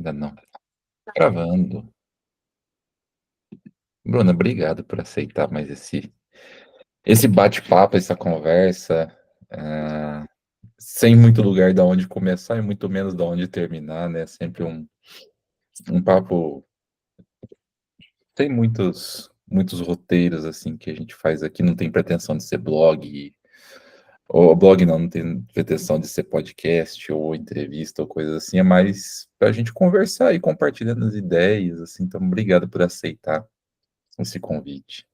Ainda não. Gravando. Bruna, obrigado por aceitar mais esse bate-papo, essa conversa, ah, sem muito lugar de onde começar e muito menos de onde terminar, né? Sempre um papo. Tem muitos roteiros assim que a gente faz aqui, não tem pretensão de ser blog, ou blog não tem pretensão de ser podcast ou entrevista ou coisa assim, é mais para a gente conversar e compartilhando as ideias, assim. Então, obrigado por aceitar esse convite.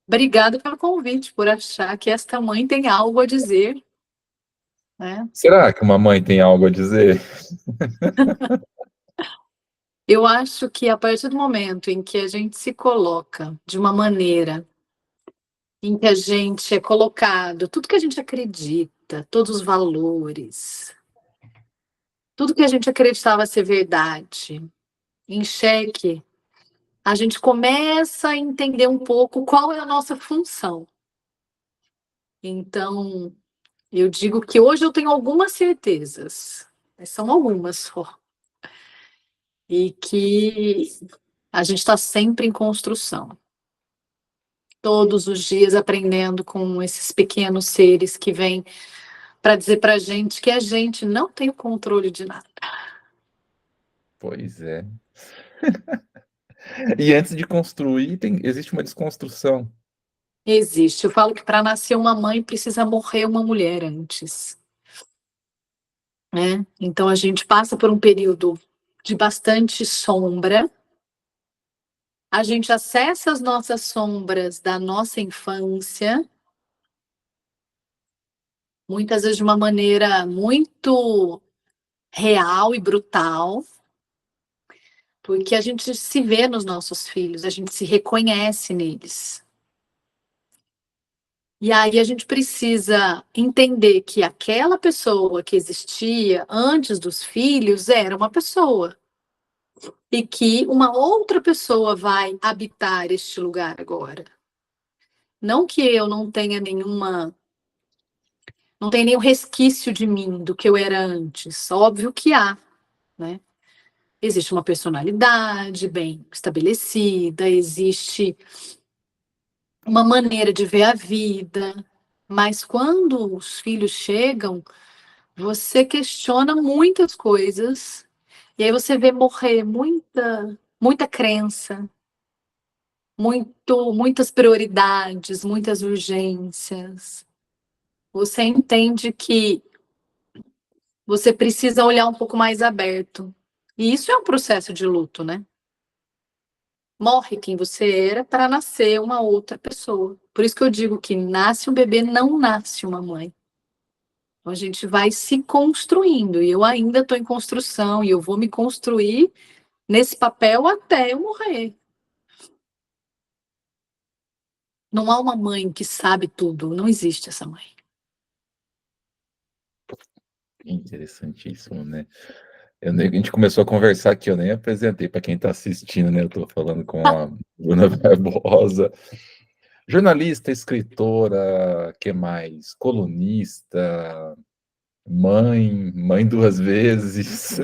Obrigada pelo convite, por achar que esta mãe tem algo a dizer, né? Será que uma mãe tem algo a dizer? Eu acho que a partir do momento em que a gente se coloca de uma maneira em que a gente é colocado, tudo que a gente acredita, todos os valores, tudo que a gente acreditava ser verdade, em xeque, a gente começa a entender um pouco qual é a nossa função. Então, eu digo que hoje eu tenho algumas certezas, mas são algumas só. E que a gente está sempre em construção, todos os dias aprendendo com esses pequenos seres que vêm para dizer para a gente que a gente não tem o controle de nada. Pois é. E antes de construir, existe uma desconstrução. Existe. Eu falo que para nascer uma mãe precisa morrer uma mulher antes, né? Então a gente passa por um período de bastante sombra. A gente acessa as nossas sombras da nossa infância, muitas vezes de uma maneira muito real e brutal, porque a gente se vê nos nossos filhos, a gente se reconhece neles. E aí a gente precisa entender que aquela pessoa que existia antes dos filhos era uma pessoa e que uma outra pessoa vai habitar este lugar agora. Não que eu não tenha não tenha nenhum resquício de mim do que eu era antes. Óbvio que há, né? Existe uma personalidade bem estabelecida, existe uma maneira de ver a vida, mas quando os filhos chegam, você questiona muitas coisas, e aí você vê morrer muita crença, muitas prioridades, muitas urgências. Você entende que você precisa olhar um pouco mais aberto. E isso é um processo de luto, né? Morre quem você era para nascer uma outra pessoa. Por isso que eu digo que nasce um bebê, não nasce uma mãe. Então a gente vai se construindo, e eu ainda estou em construção, e eu vou me construir nesse papel até eu morrer. Não há uma mãe que sabe tudo, não existe essa mãe. Interessantíssimo, né? A gente começou a conversar aqui, eu nem apresentei para quem está assistindo, né? Eu estou falando com a Bruna Barbosa, jornalista, escritora, que mais? Colunista, mãe duas vezes.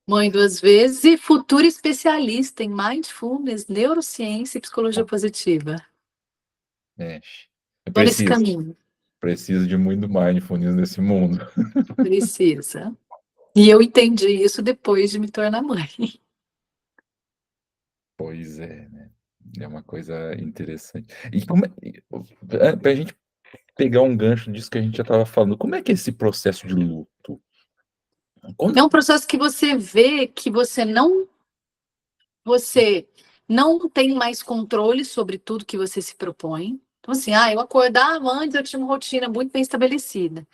Mãe duas vezes e futura especialista em mindfulness, neurociência e psicologia positiva. Mexe. Eu Estou nesse caminho. preciso de muito mindfulness nesse mundo. Precisa. E eu entendi isso depois de me tornar mãe. Pois é, né? É uma coisa interessante. E para a gente pegar um gancho disso que a gente já estava falando, como é que é esse processo de luto? É um processo que você vê que você não tem mais controle sobre tudo que você se propõe. Então, assim, eu acordava antes, eu tinha uma rotina muito bem estabelecida.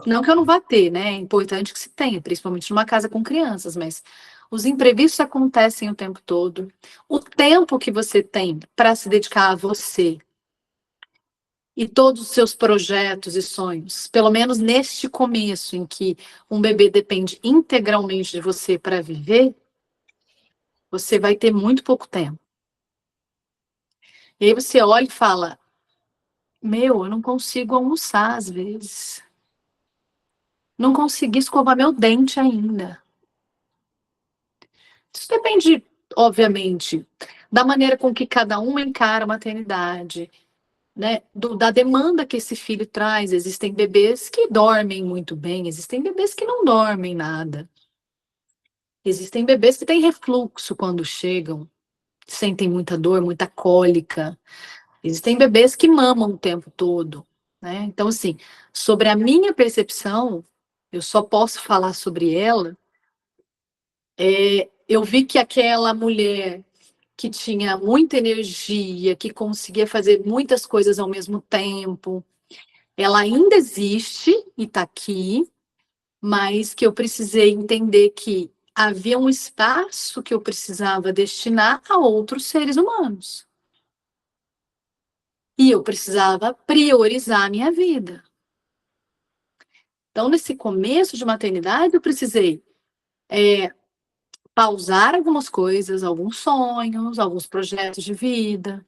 Não que eu não vá ter, né? É importante que se tenha, principalmente numa casa com crianças, mas os imprevistos acontecem o tempo todo. O tempo que você tem para se dedicar a você e todos os seus projetos e sonhos, pelo menos neste começo, em que um bebê depende integralmente de você para viver, você vai ter muito pouco tempo. E aí você olha e fala: Meu, eu não consigo almoçar às vezes. Não consegui escovar meu dente ainda. Isso depende, obviamente, da maneira com que cada uma encara a maternidade, né? Da demanda que esse filho traz. Existem bebês que dormem muito bem, existem bebês que não dormem nada. Existem bebês que têm refluxo quando chegam, sentem muita dor, muita cólica. Existem bebês que mamam o tempo todo, né? Então, assim, sobre a minha percepção, eu só posso falar sobre ela. Eu vi que aquela mulher que tinha muita energia, que conseguia fazer muitas coisas ao mesmo tempo, ela ainda existe e está aqui, mas que eu precisei entender que havia um espaço que eu precisava destinar a outros seres humanos. E eu precisava priorizar a minha vida. Então, nesse começo de maternidade, eu precisei pausar algumas coisas, alguns sonhos, alguns projetos de vida.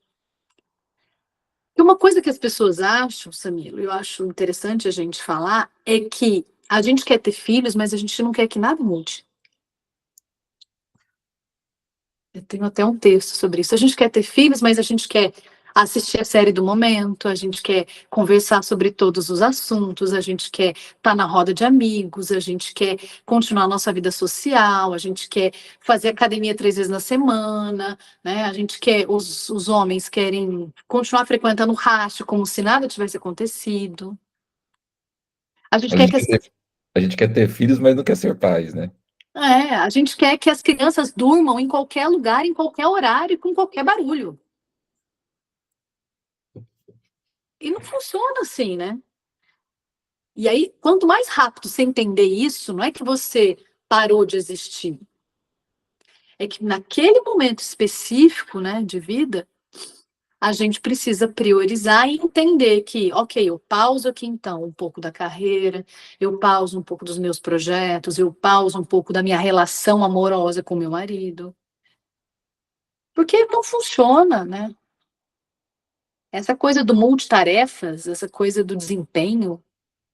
E uma coisa que as pessoas acham, Samilo, eu acho interessante a gente falar, é que a gente quer ter filhos, mas a gente não quer que nada mude. Eu tenho até um texto sobre isso. A gente quer ter filhos, mas a gente quer assistir a série do momento, a gente quer conversar sobre todos os assuntos, a gente quer estar na roda de amigos, a gente quer continuar a nossa vida social, a gente quer fazer academia 3 vezes na semana, né? A gente quer, os homens querem continuar frequentando o racho como se nada tivesse acontecido. A gente A quer gente que quer ter, a gente quer ter filhos, mas não quer ser pais, né? a gente quer que as crianças durmam em qualquer lugar, em qualquer horário, com qualquer barulho. E não funciona assim, né? E aí, quanto mais rápido você entender isso, não é que você parou de existir. É que naquele momento específico, né, de vida, a gente precisa priorizar e entender que, ok, eu pauso aqui então um pouco da carreira, eu pauso um pouco dos meus projetos, eu pauso um pouco da minha relação amorosa com meu marido. Porque não funciona, né? Essa coisa do multitarefas, essa coisa do desempenho,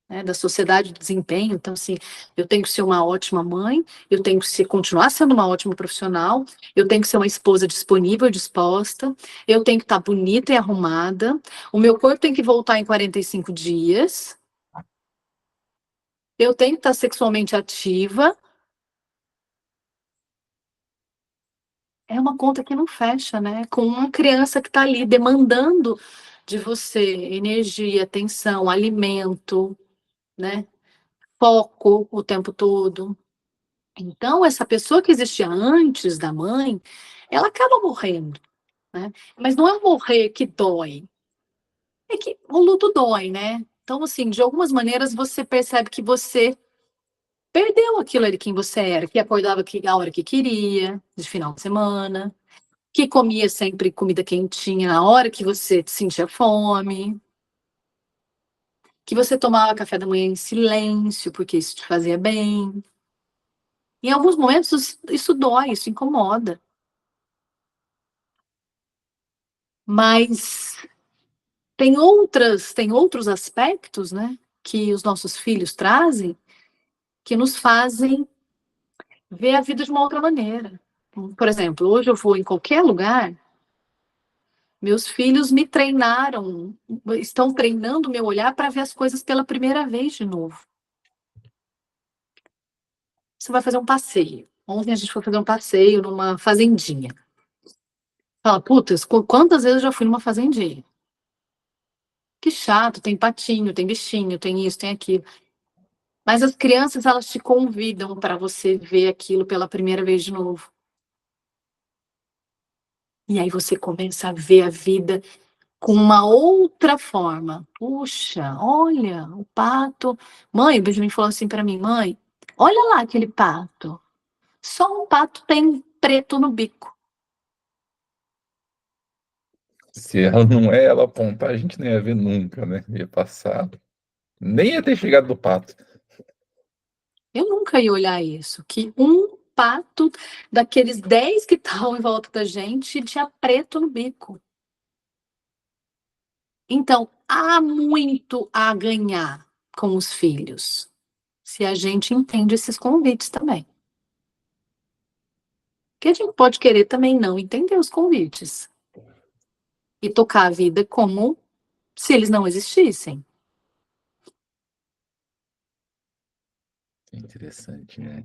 né, da sociedade do desempenho. Então, assim, eu tenho que ser uma ótima mãe, eu tenho que continuar sendo uma ótima profissional, eu tenho que ser uma esposa disponível, disposta, eu tenho que estar bonita e arrumada, o meu corpo tem que voltar em 45 dias, eu tenho que estar sexualmente ativa. É uma conta que não fecha, né? Com uma criança que está ali demandando de você energia, atenção, alimento, né? Foco o tempo todo. Então, essa pessoa que existia antes da mãe, ela acaba morrendo, né? Mas não é um morrer que dói, é que o luto dói, né? Então, assim, de algumas maneiras você percebe que você perdeu aquilo ali quem você era, que acordava a hora que queria, de final de semana, que comia sempre comida quentinha na hora que você sentia fome, que você tomava café da manhã em silêncio, porque isso te fazia bem. Em alguns momentos isso dói, isso incomoda. Mas tem outros aspectos, né, que os nossos filhos trazem, que nos fazem ver a vida de uma outra maneira. Por exemplo, hoje eu vou em qualquer lugar, meus filhos me treinaram, estão treinando o meu olhar para ver as coisas pela primeira vez de novo. Você vai fazer um passeio. Ontem a gente foi fazer um passeio numa fazendinha. Fala, putz, quantas vezes eu já fui numa fazendinha? Que chato, tem patinho, tem bichinho, tem isso, tem aquilo. Mas as crianças, elas te convidam para você ver aquilo pela primeira vez de novo. E aí você começa a ver a vida com uma outra forma. Puxa, olha, o pato. Mãe, o Benjamin falou assim para mim, mãe, olha lá aquele pato. Só um pato tem preto no bico. Se ela não é, ela apontar, a gente não ia ver nunca, né? Ia passar. Nem ia ter chegado do pato. Eu nunca ia olhar isso, que um pato daqueles 10 que estavam em volta da gente tinha preto no bico. Então, há muito a ganhar com os filhos, se a gente entende esses convites também. Que a gente pode querer também não entender os convites e tocar a vida como se eles não existissem. É interessante, né?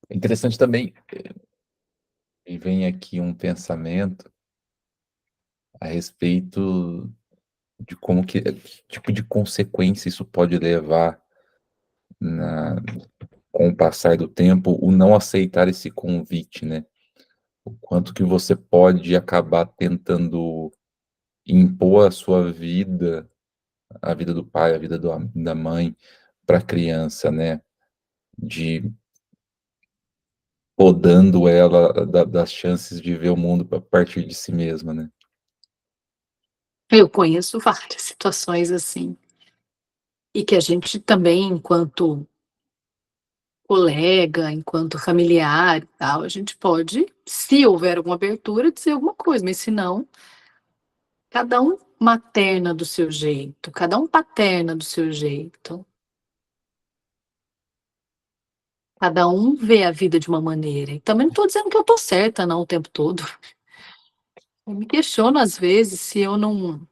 É interessante também, e vem aqui um pensamento a respeito de como que tipo de consequência isso pode levar na com o passar do tempo, o não aceitar esse convite, né? O quanto que você pode acabar tentando impor a sua vida, a vida do pai, a vida da mãe para a criança, né? De podando ela das chances de ver o mundo a partir de si mesma, né? Eu conheço várias situações assim, e que a gente também, enquanto colega, enquanto familiar e tal, a gente pode, se houver alguma abertura, dizer alguma coisa, mas se não, cada um materna do seu jeito, cada um paterna do seu jeito. Cada um vê a vida de uma maneira. E também não estou dizendo que eu estou certa, não, o tempo todo. Eu me questiono, às vezes, se eu não.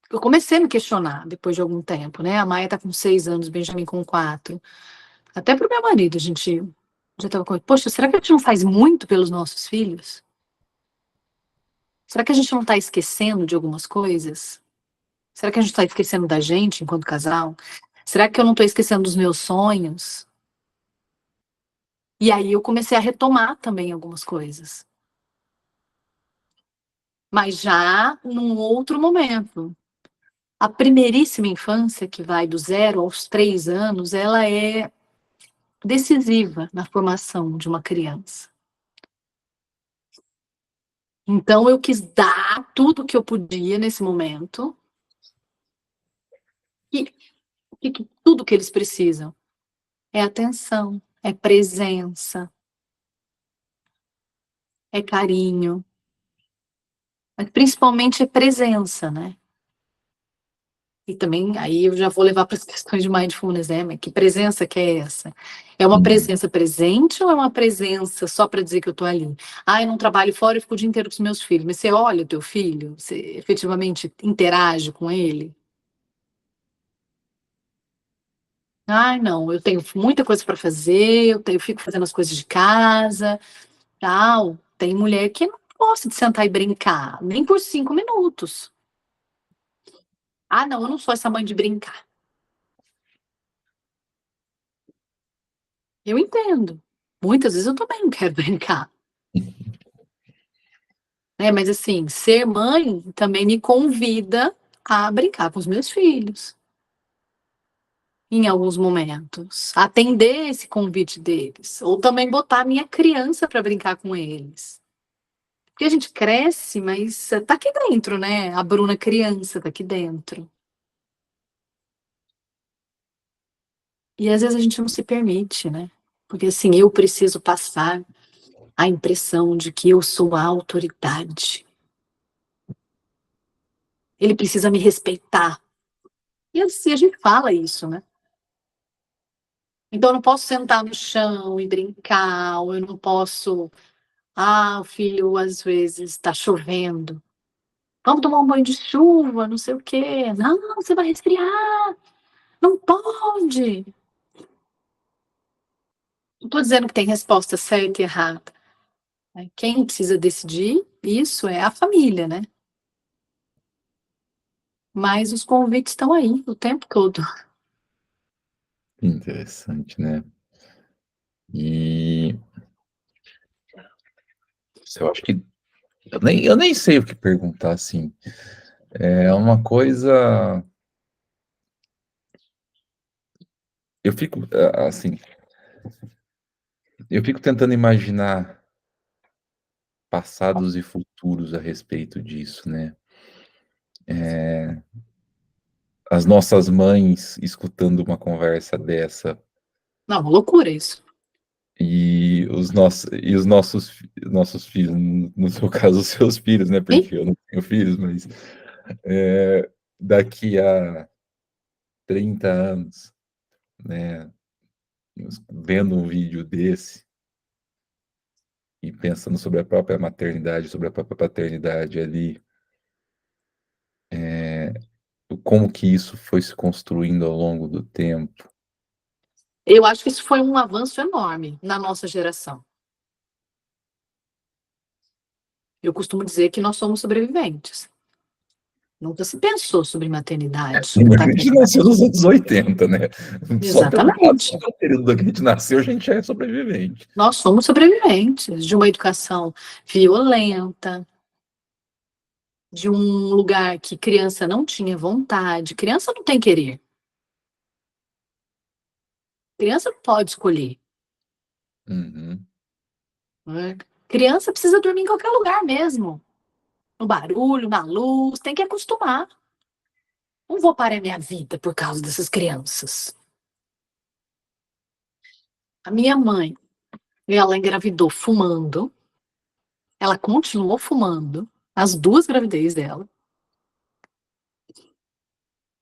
Eu comecei a me questionar depois de algum tempo, né? A Maia está com 6 anos, o Benjamin com 4. Até para o meu marido, a gente já estava com. Poxa, será que a gente não faz muito pelos nossos filhos? Será que a gente não está esquecendo de algumas coisas? Será que a gente está esquecendo da gente enquanto casal? Será que eu não estou esquecendo dos meus sonhos? E aí eu comecei a retomar também algumas coisas. Mas já num outro momento. A primeiríssima infância, que vai do 0 aos 3 anos, ela é decisiva na formação de uma criança. Então, eu quis dar tudo que eu podia nesse momento e, tudo que eles precisam é atenção, é presença, é carinho, mas principalmente é presença, né? E também aí eu já vou levar para as questões de mindfulness, né? Mas que presença que é essa? É uma Uhum. presença presente ou é uma presença só para dizer que eu estou ali? Ah, eu não trabalho fora, eu fico o dia inteiro com os meus filhos. Mas você olha o teu filho? Você efetivamente interage com ele? Ah, não, eu tenho muita coisa para fazer, eu fico fazendo as coisas de casa, tal. Tem mulher que não gosta de sentar e brincar, nem por 5 minutos. Ah, não, eu não sou essa mãe de brincar. Eu entendo. Muitas vezes eu também não quero brincar. Né? Mas assim, ser mãe também me convida a brincar com os meus filhos, em alguns momentos, atender esse convite deles, ou também botar a minha criança para brincar com eles. Porque a gente cresce, mas tá aqui dentro, né? A Bruna criança tá aqui dentro. E às vezes a gente não se permite, né? Porque assim, eu preciso passar a impressão de que eu sou a autoridade. Ele precisa me respeitar. E assim, a gente fala isso, né? Então, eu não posso sentar no chão e brincar, ou eu não posso. Ah, o filho, às vezes está chovendo. Vamos tomar um banho de chuva, não sei o quê. Não, você vai resfriar. Não pode. Não estou dizendo que tem resposta certa e errada. Quem precisa decidir isso é a família, né? Mas os convites estão aí o tempo todo. Interessante, né? E eu acho que eu nem sei o que perguntar, assim. É uma coisa. Eu fico, assim, eu fico tentando imaginar passados e futuros a respeito disso, né? As nossas mães escutando uma conversa dessa Não, uma loucura isso. e os nossos filhos, no seu caso, os seus filhos, né? E Porque eu não tenho filhos, mas daqui a 30 anos, né? vendo um vídeo desse e pensando sobre a própria maternidade, sobre a própria paternidade ali, como que isso foi se construindo ao longo do tempo. Eu acho que isso foi um avanço enorme na nossa geração. Eu costumo dizer que nós somos sobreviventes. Nunca se pensou sobre maternidade, sobre A gente nasceu paternidade. nos anos 80, né? Só pelo fato Exatamente. do período que a gente nasceu, a gente já é sobrevivente. Nós somos sobreviventes de uma educação violenta, de um lugar que criança não tinha vontade. Criança não tem querer. Criança não pode escolher. Uhum. Né? Criança precisa dormir em qualquer lugar mesmo. No barulho, na luz, tem que acostumar. Não vou parar minha vida por causa dessas crianças. A minha mãe, ela engravidou fumando. Ela continuou fumando as duas gravidez dela.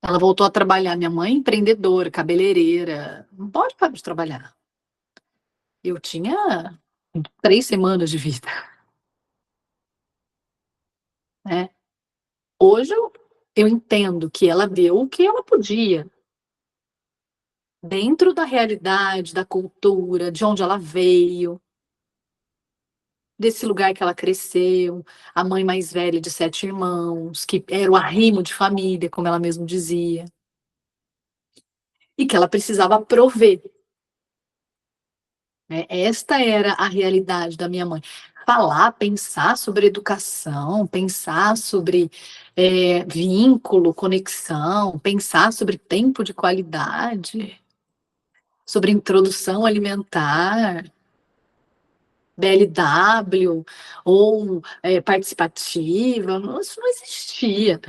Ela voltou a trabalhar. Minha mãe, empreendedora, cabeleireira, não pode parar de trabalhar. Eu tinha 3 semanas de vida, né? Hoje eu entendo que ela deu o que ela podia, dentro da realidade, da cultura, de onde ela veio, desse lugar que ela cresceu, a mãe mais velha de 7 irmãos, que era o arrimo de família, como ela mesma dizia, e que ela precisava prover. Né? Esta era a realidade da minha mãe. Falar, pensar sobre educação, pensar sobre vínculo, conexão, pensar sobre tempo de qualidade, sobre introdução alimentar, BLW, ou participativa, isso não existia.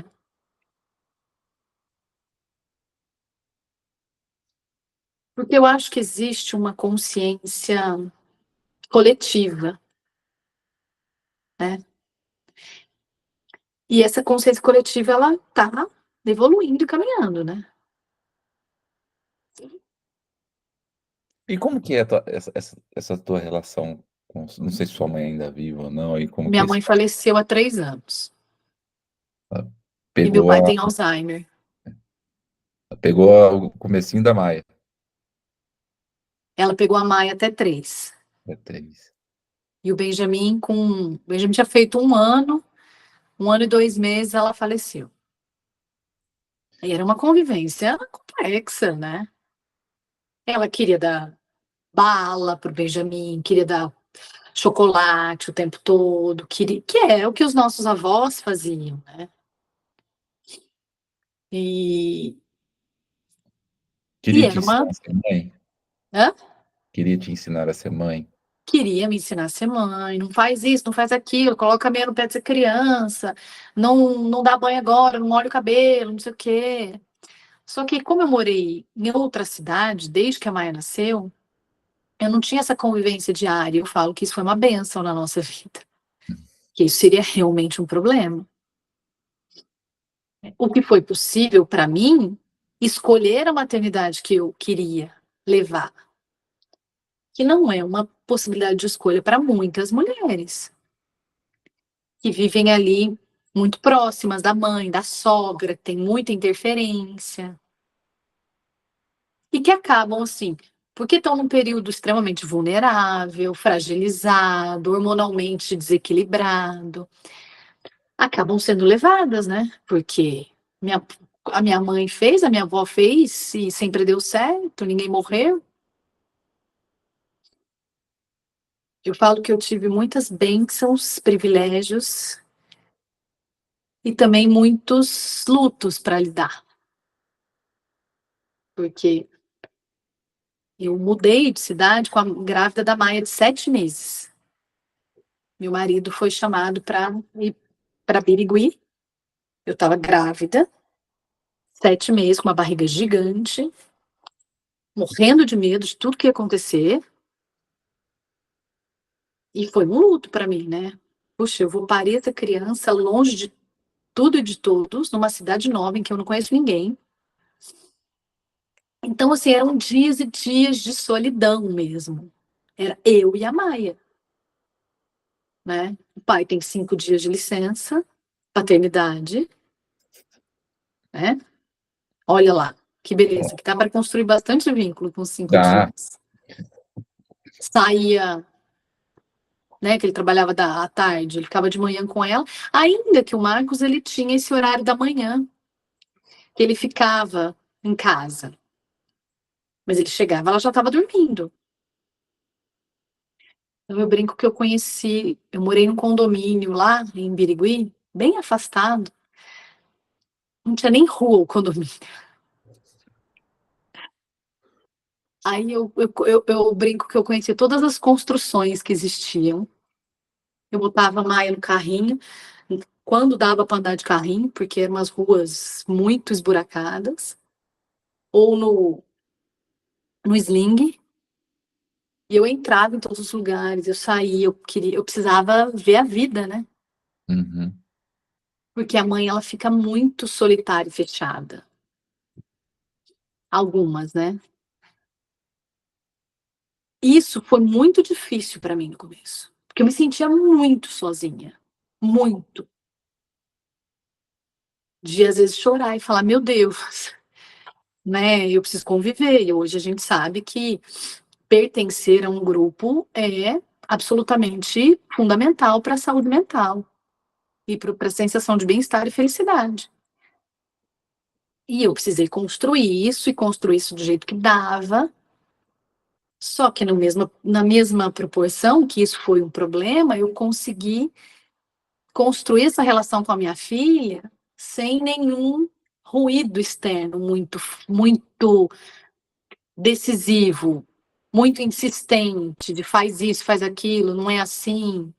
Porque eu acho que existe uma consciência coletiva, né? E essa consciência coletiva, ela está evoluindo e caminhando, né? E como que é essa tua relação com, não sei se sua mãe ainda é viva ou não, e como que Minha é esse, mãe faleceu há 3 anos. E meu pegou pai a, tem Alzheimer. o comecinho da Maia, Ela pegou a Maia até 3. é 3. E o Benjamin, o Benjamin tinha feito 1 ano e 2 meses, ela faleceu. E era uma convivência complexa, né? Ela queria dar bala pro Benjamin, queria dar chocolate o tempo todo, que é o que os nossos avós faziam, né? E, Queria e te era ensinar uma. a ser mãe? Hã? Queria te ensinar a ser mãe? Queria me ensinar a ser mãe, não faz isso, não faz aquilo, coloca a meia no pé de ser criança, não dá banho agora, não molha o cabelo, não sei o quê. Só que como eu morei em outra cidade desde que a Maia nasceu, eu não tinha essa convivência diária. Eu falo que isso foi uma bênção na nossa vida, que isso seria realmente um problema. O que foi possível para mim, escolher a maternidade que eu queria levar, que não é uma possibilidade de escolha para muitas mulheres que vivem ali muito próximas da mãe, da sogra, que tem muita interferência e que acabam assim, porque estão num período extremamente vulnerável, fragilizado, hormonalmente desequilibrado, acabam sendo levadas, né? Porque minha, a minha mãe fez, a minha avó fez e sempre deu certo, ninguém morreu. Eu falo que eu tive muitas bênçãos, privilégios e também muitos lutos para lidar, porque eu mudei de cidade com a grávida da Maia de 7 meses. Meu marido foi chamado para ir para Birigui. Eu estava grávida, 7 meses, com uma barriga gigante, morrendo de medo de tudo que ia acontecer. E foi um luto para mim, né? Puxa, eu vou parir essa criança longe de tudo e de todos, numa cidade nova em que eu não conheço ninguém. Então, assim, eram dias e dias de solidão mesmo. Era eu e a Maia, né? O pai tem 5 dias de licença, paternidade, né? Olha lá, que beleza, que dá para construir bastante vínculo com 5 Dá. dias. Saía, né, que ele trabalhava à tarde, ele ficava de manhã com ela, ainda que o Marcos ele tinha esse horário da manhã, que ele ficava em casa. Mas ele chegava, ela já estava dormindo. Então, eu brinco que eu morei num condomínio lá em Birigui, bem afastado, não tinha nem rua o condomínio. Aí eu brinco que eu conheci todas as construções que existiam. Eu botava a Maia no carrinho, quando dava para andar de carrinho, porque eram umas ruas muito esburacadas, ou no sling, e eu entrava em todos os lugares, eu saía, eu precisava ver a vida, né? Uhum. Porque a mãe, ela fica muito solitária e fechada. Algumas, né? Isso foi muito difícil para mim no começo, porque eu me sentia muito sozinha, muito. De às vezes chorar e falar, meu Deus, né? Eu preciso conviver. E hoje a gente sabe que pertencer a um grupo é absolutamente fundamental para a saúde mental e para a sensação de bem-estar e felicidade. E eu precisei construir isso e construir isso do jeito que dava. Só que na mesma proporção que isso foi um problema, eu consegui construir essa relação com a minha filha sem nenhum ruído externo muito decisivo, muito insistente, de faz isso, faz aquilo, não é assim.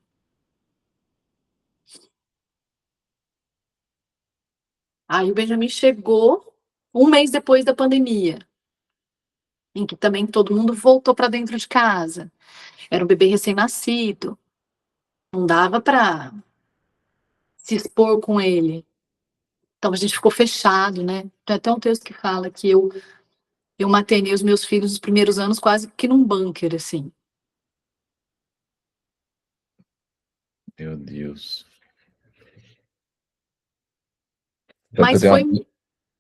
Aí o Benjamin chegou um mês depois da pandemia, em que também todo mundo voltou para dentro de casa. Era um bebê recém-nascido, não dava para se expor com ele. Então a gente ficou fechado, né? Tem até um texto que fala que eu maternei os meus filhos nos primeiros anos quase que num bunker, assim. Meu Deus. Eu Mas tenho foi.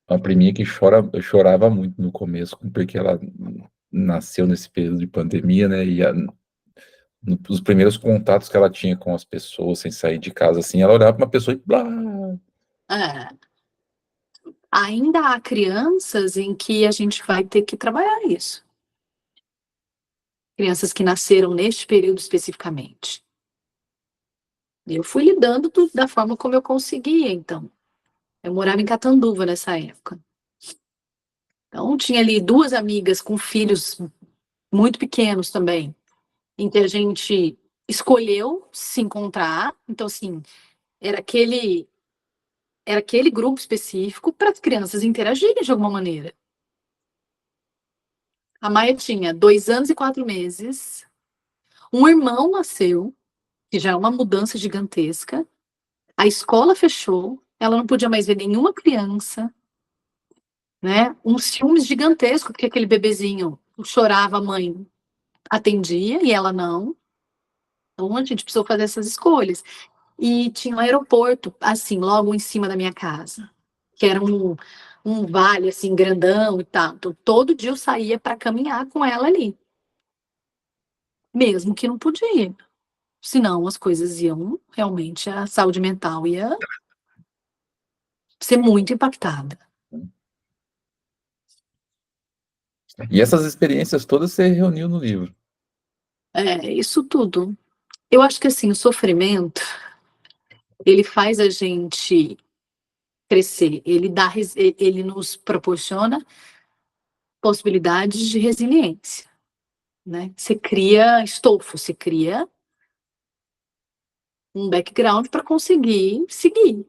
uma priminha que chorava muito no começo, porque ela nasceu nesse período de pandemia, né? E os primeiros contatos que ela tinha com as pessoas, sem sair de casa, assim, ela olhava para uma pessoa e blá. É, ainda há crianças em que a gente vai ter que trabalhar isso. Crianças que nasceram neste período especificamente. Eu fui lidando da forma como eu conseguia, então. Eu morava em Catanduva nessa época. Então, tinha ali duas amigas com filhos muito pequenos também, em que a gente escolheu se encontrar. Então, assim, era aquele, era aquele grupo específico para as crianças interagirem de alguma maneira. A Maia tinha 2 anos e 4 meses, um irmão nasceu, que já é uma mudança gigantesca, a escola fechou, ela não podia mais ver nenhuma criança, né? Um ciúmes gigantesco, porque aquele bebezinho chorava, a mãe atendia e ela não. Então a gente precisou fazer essas escolhas. E tinha um aeroporto, assim, logo em cima da minha casa, que era um vale, assim, grandão e tal. Então, todo dia eu saía para caminhar com ela ali, mesmo que não podia. Senão as coisas iam, realmente, a saúde mental ia ser muito impactada. E essas experiências todas você reuniu no livro. É, isso tudo. Eu acho que, assim, o sofrimento, ele faz a gente crescer, ele nos proporciona possibilidades de resiliência, né? Você cria estofo, você cria um background para conseguir seguir.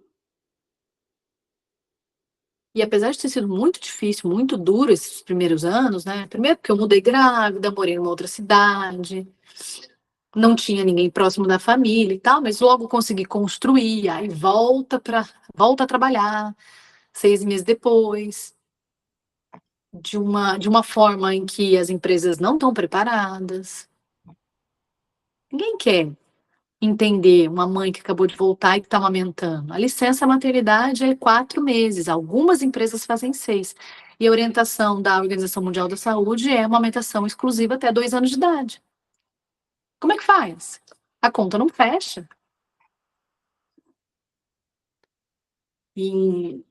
E apesar de ter sido muito difícil, muito duro esses primeiros anos, né? Primeiro porque eu mudei grávida, morei numa outra cidade, não tinha ninguém próximo da família e tal, mas logo consegui construir, aí volta a trabalhar 6 meses depois. de uma forma em que as empresas não estão preparadas. Ninguém quer entender uma mãe que acabou de voltar e que está amamentando. A licença maternidade é 4 meses, algumas empresas fazem 6. E a orientação da Organização Mundial da Saúde é uma amamentação exclusiva até 2 anos de idade. Como é que faz? A conta não fecha. E,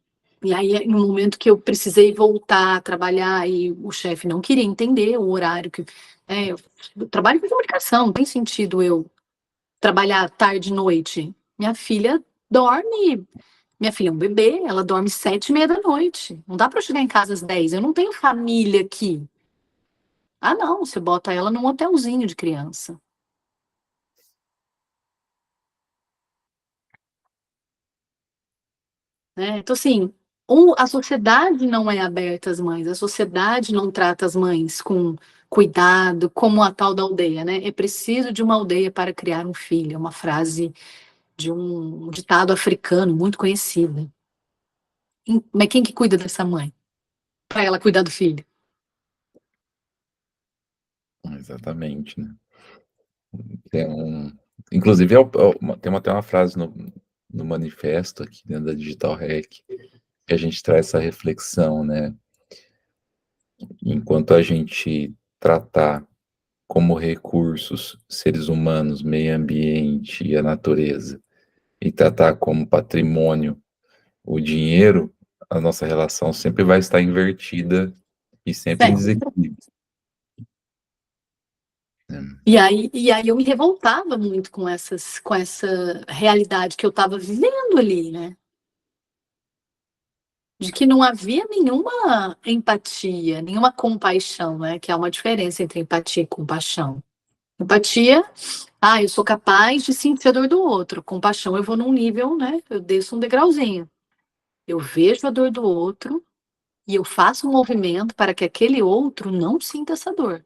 e aí, no momento que eu precisei voltar a trabalhar e o chefe não queria entender o horário que. Eu trabalho com comunicação, não tem sentido eu trabalhar tarde e noite. Minha filha dorme. Minha filha é um bebê, ela dorme 7h30 da noite. Não dá para eu chegar em casa às 10. Eu não tenho família aqui. Ah, não, você bota ela num hotelzinho de criança. Né? Então, assim, a sociedade não é aberta às mães, a sociedade não trata as mães com cuidado, como a tal da aldeia, né? É preciso de uma aldeia para criar um filho, é uma frase de um ditado africano muito conhecido. Mas quem que cuida dessa mãe? Para ela cuidar do filho. Exatamente, né? Tem inclusive, tem até uma frase no manifesto aqui dentro da Digital Hack que a gente traz essa reflexão, né? Enquanto a gente tratar como recursos seres humanos, meio ambiente e a natureza, e tratar como patrimônio o dinheiro, a nossa relação sempre vai estar invertida e sempre em Sempre. desequilíbrio, né? E aí eu me revoltava muito com essa realidade que eu estava vivendo ali, né? De que não havia nenhuma empatia, nenhuma compaixão, né? Que há uma diferença entre empatia e compaixão. Empatia, eu sou capaz de sentir a dor do outro. Compaixão, eu vou num nível, né? Eu desço um degrauzinho. Eu vejo a dor do outro e eu faço um movimento para que aquele outro não sinta essa dor.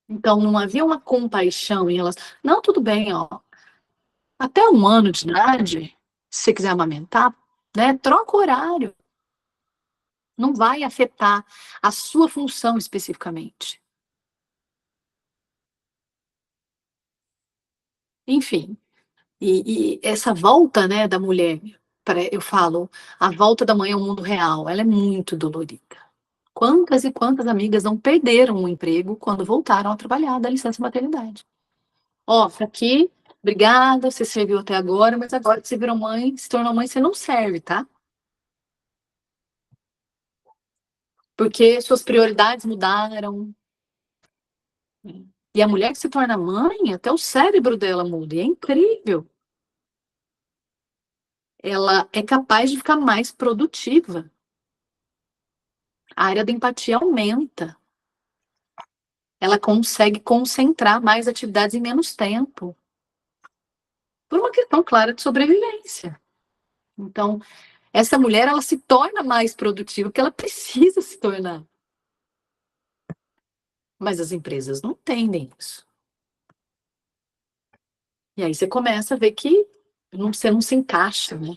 Então, não havia uma compaixão em relação. Não, tudo bem, ó. Até 1 ano de idade, se você quiser amamentar, né? Troca o horário. Não vai afetar a sua função especificamente. Enfim, e essa volta, né, da mulher, eu falo, a volta da mãe ao mundo real, ela é muito dolorida. Quantas e quantas amigas não perderam o emprego quando voltaram a trabalhar da licença maternidade? Ó, tá aqui, obrigada, você serviu até agora, mas agora que você virou mãe, se tornou mãe, você não serve, tá? Porque suas prioridades mudaram. E a mulher que se torna mãe, até o cérebro dela muda, e é incrível. Ela é capaz de ficar mais produtiva. A área da empatia aumenta. Ela consegue concentrar mais atividades em menos tempo. Por uma questão clara de sobrevivência. Então, essa mulher, ela se torna mais produtiva porque ela precisa se tornar. Mas as empresas não entendem isso. E aí você começa a ver que você não se encaixa, né?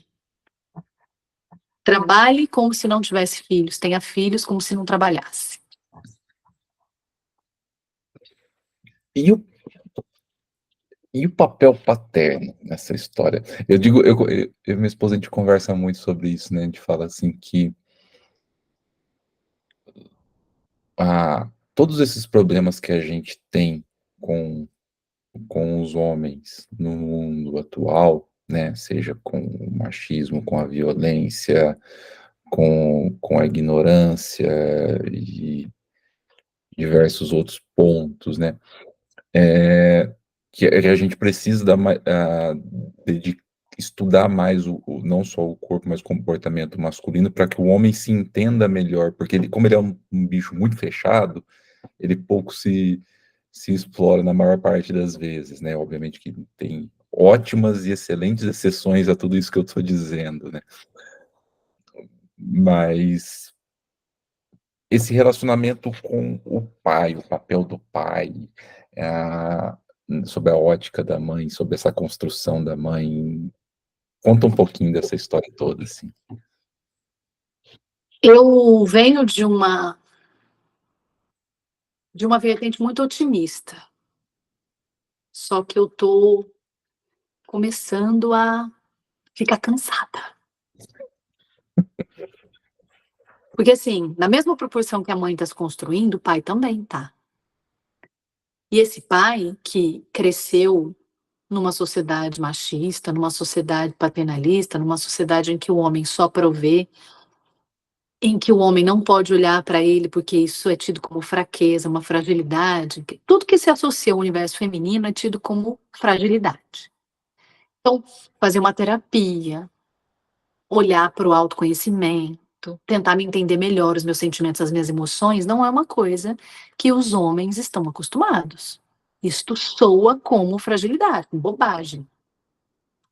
Trabalhe como se não tivesse filhos, tenha filhos como se não trabalhasse. E o, e o papel paterno nessa história? Eu digo, eu e minha esposa, a gente conversa muito sobre isso, né? A gente fala assim que todos esses problemas que a gente tem com, com os homens no mundo atual, né? Seja com o machismo, com a violência, com a ignorância e diversos outros pontos, né? Que a gente precisa de estudar mais não só o corpo, mas o comportamento masculino para que o homem se entenda melhor, porque como ele é um bicho muito fechado, ele pouco se explora na maior parte das vezes, né? Obviamente que tem ótimas e excelentes exceções a tudo isso que eu estou dizendo, né? Mas esse relacionamento com o pai, o papel do pai, ah, sobre a ótica da mãe, sobre essa construção da mãe. Conta um pouquinho dessa história toda, assim. Eu venho de uma vertente muito otimista, só que eu tô começando a ficar cansada. Porque, assim, na mesma proporção que a mãe está se construindo, o pai também tá. E esse pai que cresceu numa sociedade machista, numa sociedade paternalista, numa sociedade em que o homem só provê, em que o homem não pode olhar para ele porque isso é tido como fraqueza, uma fragilidade, tudo que se associa ao universo feminino é tido como fragilidade. Então, fazer uma terapia, olhar para o autoconhecimento, tentar me entender melhor os meus sentimentos, as minhas emoções, não é uma coisa que os homens estão acostumados. Isto soa como fragilidade, como bobagem.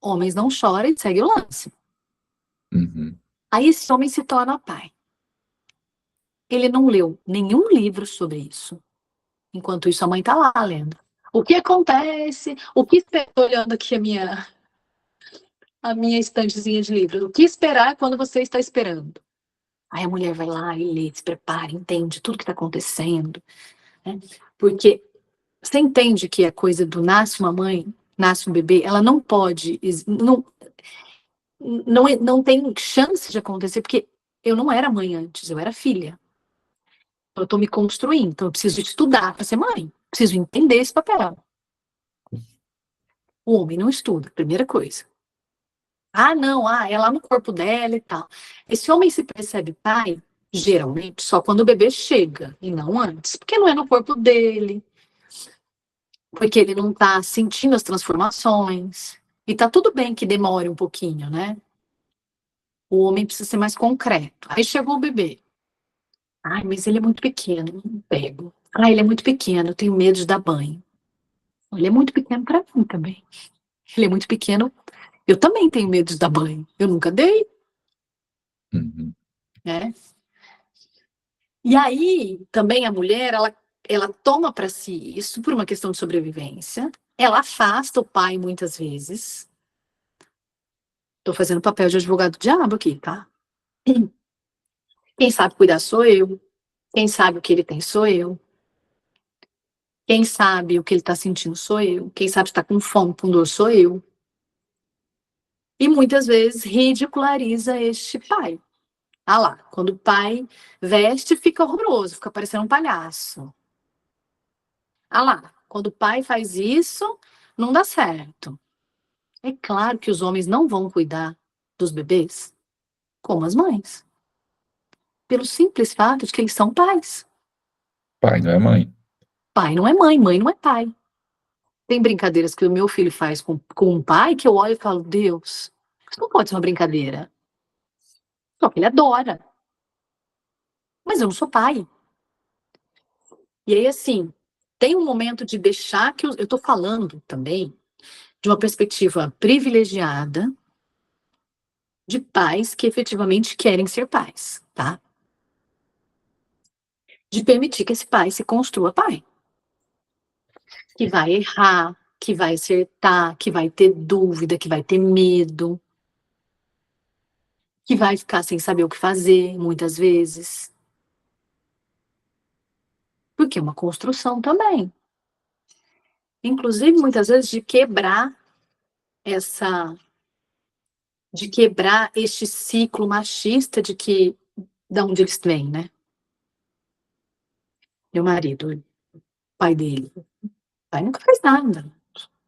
Homens não choram e segue o lance. Uhum. Aí esse homem se torna pai. Ele não leu nenhum livro sobre isso. Enquanto isso, a mãe tá lá lendo. O que acontece? O que estou olhando aqui a minha estantezinha de livros? O que esperar quando você está esperando? Aí a mulher vai lá e lê, se prepara, entende tudo que está acontecendo, né? Porque você entende que a coisa do nasce uma mãe, nasce um bebê, ela não pode, não tem chance de acontecer, porque eu não era mãe antes, eu era filha. Eu estou me construindo, então eu preciso estudar para ser mãe, preciso entender esse papel. O homem não estuda, primeira coisa. Ah, não, é lá no corpo dela e tal. Esse homem se percebe pai, geralmente, só quando o bebê chega, e não antes, porque não é no corpo dele, porque ele não está sentindo as transformações. E tá tudo bem que demore um pouquinho, né? O homem precisa ser mais concreto. Aí chegou o bebê. Ai, mas ele é muito pequeno, não pego. Ah, ele é muito pequeno, eu tenho medo de dar banho. Ele é muito pequeno para mim também. Ele é muito pequeno, eu também tenho medo de dar banho. Eu nunca dei, Uhum. né? E aí, também a mulher, ela toma para si isso por uma questão de sobrevivência. Ela afasta o pai muitas vezes. Tô fazendo papel de advogado do diabo aqui, tá? Quem sabe cuidar sou eu. Quem sabe o que ele tem sou eu. Quem sabe o que ele tá sentindo sou eu. Quem sabe se tá com fome, com dor sou eu. E muitas vezes ridiculariza este pai. Ah lá, quando o pai veste, fica horroroso, fica parecendo um palhaço. Ah lá, quando o pai faz isso, não dá certo. É claro que os homens não vão cuidar dos bebês como as mães, pelo simples fato de que eles são pais. Pai não é mãe. Pai não é mãe, mãe não é pai. Tem brincadeiras que o meu filho faz com um pai que eu olho e falo, Deus, isso não pode ser uma brincadeira. Só que ele adora. Mas eu não sou pai. E aí, assim, tem um momento de deixar que eu tô falando também de uma perspectiva privilegiada de pais que efetivamente querem ser pais, tá? De permitir que esse pai se construa pai. Que vai errar, que vai acertar, que vai ter dúvida, que vai ter medo, que vai ficar sem saber o que fazer, muitas vezes. Porque é uma construção também. Inclusive, muitas vezes, essa. de quebrar este ciclo machista de que. Da onde eles vêm, né? Meu marido, o pai dele. O pai nunca fez nada.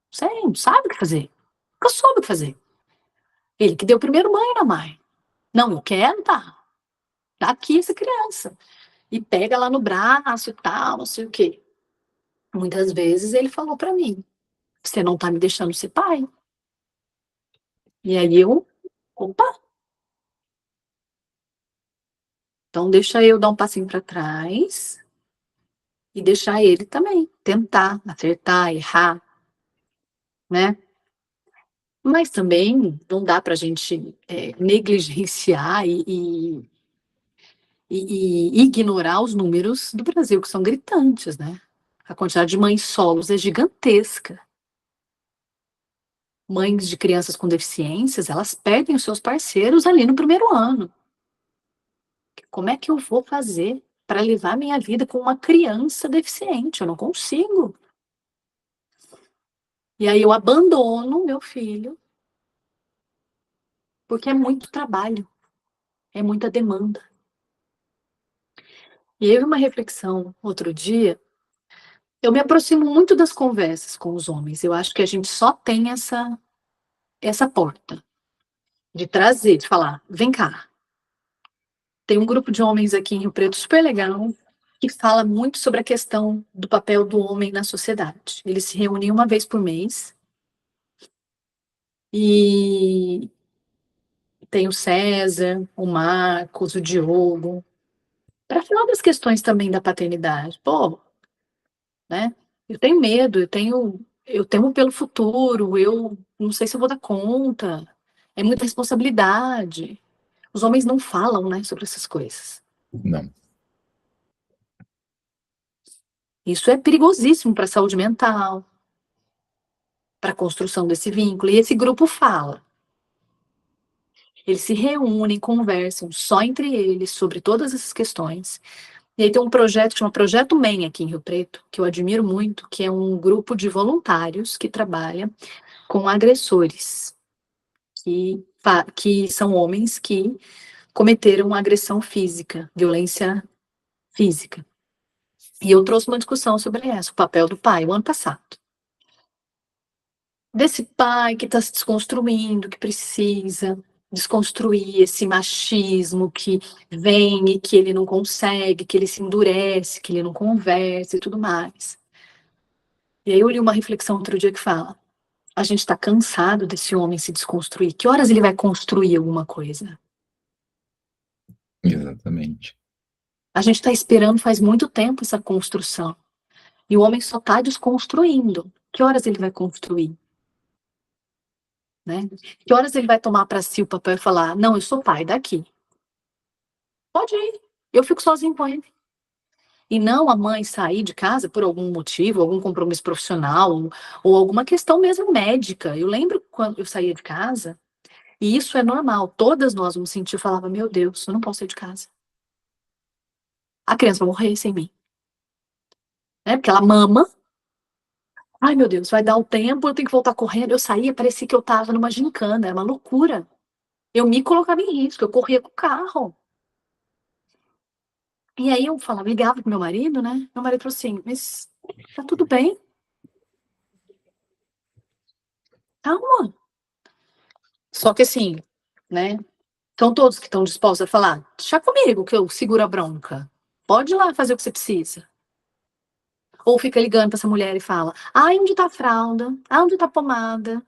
Você não sabe o que fazer. Nunca soube o que fazer. Ele que deu o primeiro banho na mãe. Não, eu quero, tá. Tá aqui essa criança. E pega lá no braço e tal, não sei o quê. Muitas vezes ele falou pra mim: você não tá me deixando ser pai. E aí opa, então deixa eu dar um passinho pra trás e deixar ele também tentar, acertar, errar, né? Mas também não dá pra gente negligenciar e ignorar os números do Brasil, que são gritantes, né? A quantidade de mães solos é gigantesca. Mães de crianças com deficiências, elas perdem os seus parceiros ali no primeiro ano. Como é que eu vou fazer para levar minha vida com uma criança deficiente? Eu não consigo. E aí eu abandono meu filho, porque é muito trabalho, é muita demanda. E aí uma reflexão outro dia, eu me aproximo muito das conversas com os homens. Eu acho que a gente só tem essa porta de trazer, de falar, vem cá. Tem um grupo de homens aqui em Rio Preto super legal, que fala muito sobre a questão do papel do homem na sociedade. Eles se reúnem uma vez por mês e tem o César, o Marcos, o Diogo, para falar das questões também da paternidade. Pô, né? Eu tenho medo, eu temo pelo futuro, eu não sei se eu vou dar conta. É muita responsabilidade. Os homens não falam, né, sobre essas coisas. Não. Isso é perigosíssimo para a saúde mental, para a construção desse vínculo. E esse grupo fala. Eles se reúnem, conversam só entre eles sobre todas essas questões. E aí tem um projeto que chama Projeto MEN aqui em Rio Preto, que eu admiro muito, que é um grupo de voluntários que trabalha com agressores, que são homens que cometeram agressão física, violência física. E eu trouxe uma discussão sobre isso, o papel do pai, o ano passado. Desse pai que está se desconstruindo, que precisa desconstruir esse machismo que vem e que ele não consegue, que ele se endurece, que ele não conversa e tudo mais. E aí eu li uma reflexão outro dia que fala: a gente está cansado desse homem se desconstruir. Que horas ele vai construir alguma coisa? Exatamente. A gente está esperando faz muito tempo essa construção. E o homem só está desconstruindo. Que horas ele vai construir? Né? Que horas ele vai tomar para si o papel e falar: não, eu sou pai daqui. Pode ir. Eu fico sozinho com ele. E não a mãe sair de casa por algum motivo, algum compromisso profissional, ou alguma questão mesmo médica. Eu lembro quando eu saía de casa, e isso é normal. Todas nós vamos sentir, eu falava: meu Deus, eu não posso sair de casa. A criança vai morrer sem mim. Né? Porque ela mama. Ai, meu Deus, vai dar o tempo, eu tenho que voltar correndo. Eu saía, parecia que eu estava numa gincana, era uma loucura. Eu me colocava em risco, eu corria com o carro. E aí eu falava, ligava pro meu marido, né? Meu marido falou assim: mas tá tudo bem? Calma. Só que assim, né? Então todos que estão dispostos a falar, deixa comigo que eu seguro a bronca. Pode ir lá fazer o que você precisa. Ou fica ligando pra essa mulher e fala: ai, onde tá a fralda? Ah, onde tá a pomada?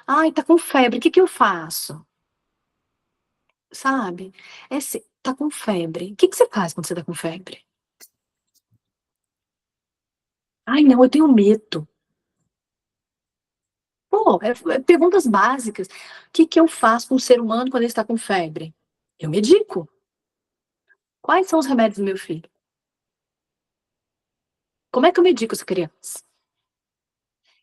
Ai, tá com febre, o que que eu faço? Sabe? Tá com febre. O que que você faz quando você tá com febre? Ai, não, eu tenho medo. Pô, é perguntas básicas. O que que eu faço com o ser humano quando ele está com febre? Eu medico. Quais são os remédios do meu filho? Como é que eu medico essa criança?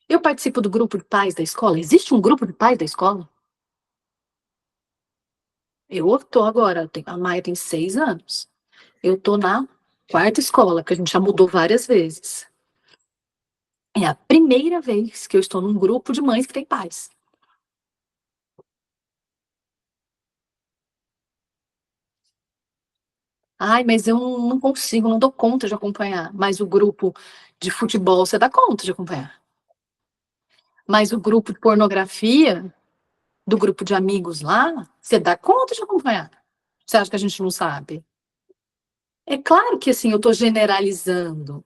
Eu participo do grupo de pais da escola. Existe um grupo de pais da escola? Eu tô agora, a Maia tem 6 anos. Eu tô na quarta escola, que a gente já mudou várias vezes. É a primeira vez que eu estou num grupo de mães que tem pais. Ai, mas eu não consigo, não dou conta de acompanhar. Mas o grupo de futebol, você dá conta de acompanhar. Mas o grupo de pornografia, do grupo de amigos lá, você dá conta de acompanhar. Você acha que a gente não sabe? É claro que assim, eu estou generalizando,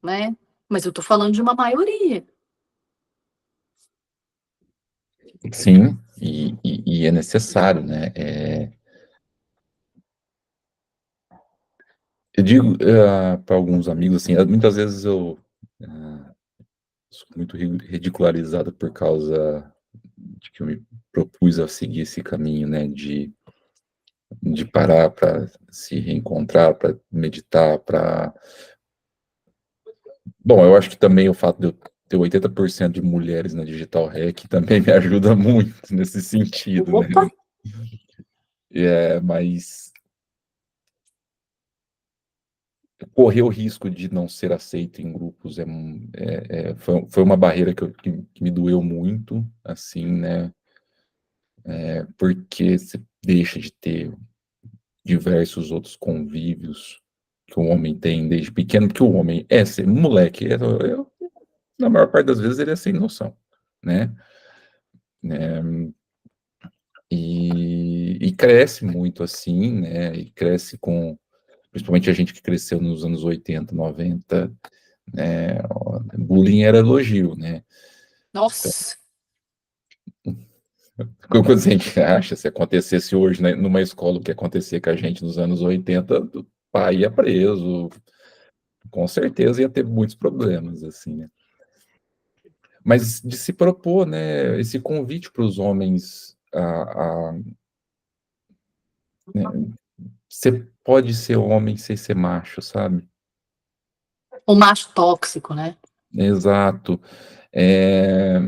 né? Mas eu estou falando de uma maioria. Sim, e é necessário, né? Eu digo para alguns amigos, assim, muitas vezes eu sou muito ridicularizado por causa de que eu me propus a seguir esse caminho, né? De parar para se reencontrar, para meditar, para... Bom, eu acho que também o fato de eu ter 80% de mulheres na Digital Hack também me ajuda muito nesse sentido, né? Opa! Mas correr o risco de não ser aceito em grupos foi uma barreira que me doeu muito, assim, né? Porque você deixa de ter diversos outros convívios que o homem tem desde pequeno, porque o homem é ser um moleque, na maior parte das vezes ele é sem noção, né? E cresce muito assim, né? E cresce principalmente a gente que cresceu nos anos 80, 90, né? Bullying era elogio, né? Nossa, Quando a gente acha, se acontecesse hoje, né, numa escola, o que acontecia com a gente nos anos 80, o pai ia preso, com certeza ia ter muitos problemas, assim, né? Mas de se propor, né, esse convite para os homens né, você pode ser homem sem ser macho, sabe? o macho tóxico, né? Exato. É,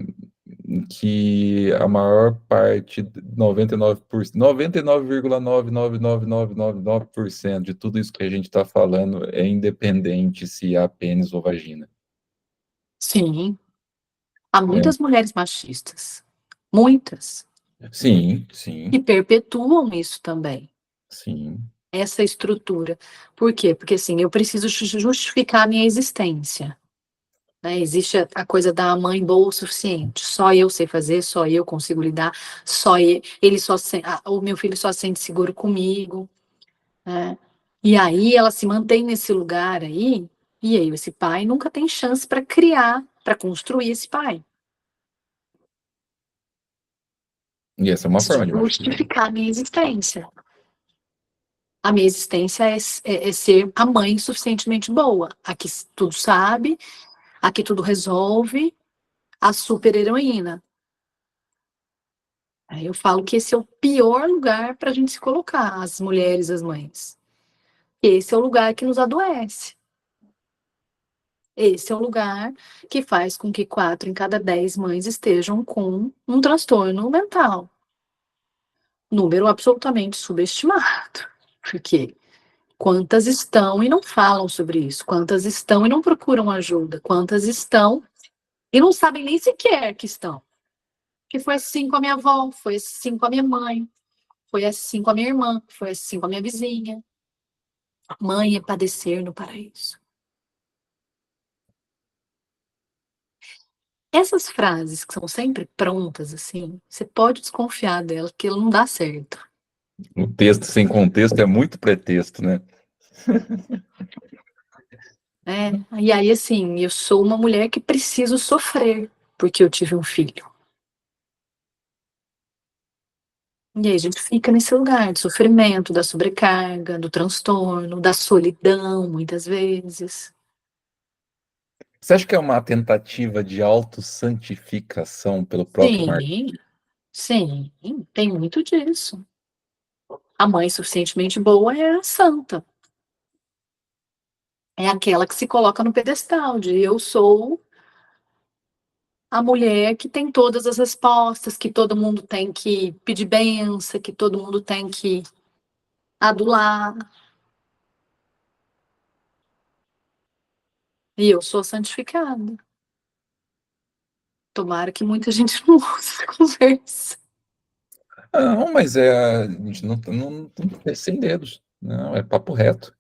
que a maior parte, 99,9999999% de tudo isso que a gente está falando é independente se há pênis ou vagina. Sim, há É, muitas mulheres machistas, muitas, sim, que sim, perpetuam isso também, sim. essa estrutura. Por quê? Porque assim, eu preciso justificar a minha existência. Né? Existe a coisa da mãe boa o suficiente. Só eu sei fazer, só eu consigo lidar, só ele só o meu filho só se sente seguro comigo, né? E aí ela se mantém nesse lugar aí, e aí esse pai nunca tem chance para criar, para construir esse pai. E essa é uma forma de machismo. Justificar a minha existência. A minha existência é ser a mãe suficientemente boa, a que tudo sabe, a que tudo resolve, a super heroína. Aí eu falo que esse é o pior lugar para a gente se colocar, as mulheres, as mães. Esse é o lugar que nos adoece. Esse é o lugar que faz com que 4 em cada 10 mães estejam com um transtorno mental. Número absolutamente subestimado. Porque quantas estão e não falam sobre isso? Quantas estão e não procuram ajuda? Quantas estão e não sabem nem sequer que estão? Que foi assim com a minha avó, foi assim com a minha mãe, foi assim com a minha irmã, foi assim com a minha vizinha. Mãe é padecer no paraíso. Essas frases que são sempre prontas, assim, você pode desconfiar dela, que ela não dá certo. O texto sem contexto é muito pretexto, né? Né? E aí, assim, eu sou uma mulher que preciso sofrer porque eu tive um filho. E aí a gente fica nesse lugar de sofrimento, da sobrecarga, do transtorno, da solidão, muitas vezes. Você acha que é uma tentativa de autossantificação pelo próprio Marco? Sim, sim, tem muito disso. A mãe suficientemente boa é a santa. É aquela que se coloca no pedestal de eu sou a mulher que tem todas as respostas, que todo mundo tem que pedir benção, que todo mundo tem que adular. E eu sou santificada. Tomara que muita gente não ouça essa conversa. Não, mas a gente não é sem dedos. Não, é papo reto.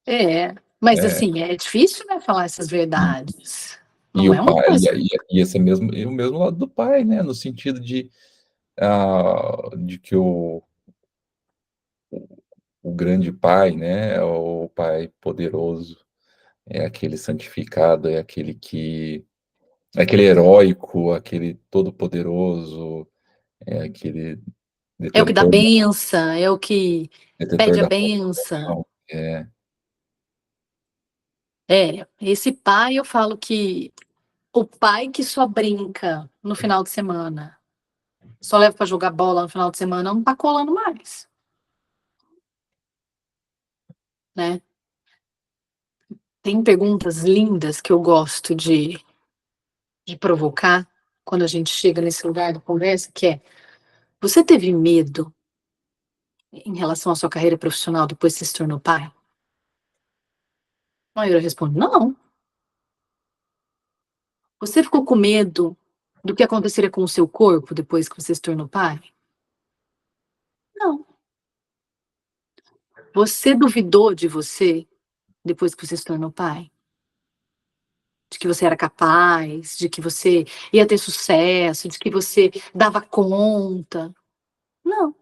É, mas É, assim, é difícil, né, falar essas e, verdades. e Não o é uma pai, coisa. e esse é mesmo, e o mesmo lado do pai, né? No sentido de que o grande pai, né? É o pai poderoso, é aquele santificado, é aquele heróico, aquele todo-poderoso, é aquele É o que dá detentor, benção, é o que detentor pede a da benção. razão. É, esse pai, eu falo que o pai que só brinca no final de semana, só leva para jogar bola no final de semana, não tá colando mais, né? Tem perguntas lindas que eu gosto de provocar quando a gente chega nesse lugar da conversa, que é: você teve medo em relação à sua carreira profissional depois que você se tornou pai? Aí eu respondo, não. Você ficou com medo do que aconteceria com o seu corpo depois que você se tornou pai? Não. Você duvidou de você depois que você se tornou pai? De que você era capaz, de que você ia ter sucesso, de que você dava conta? Não.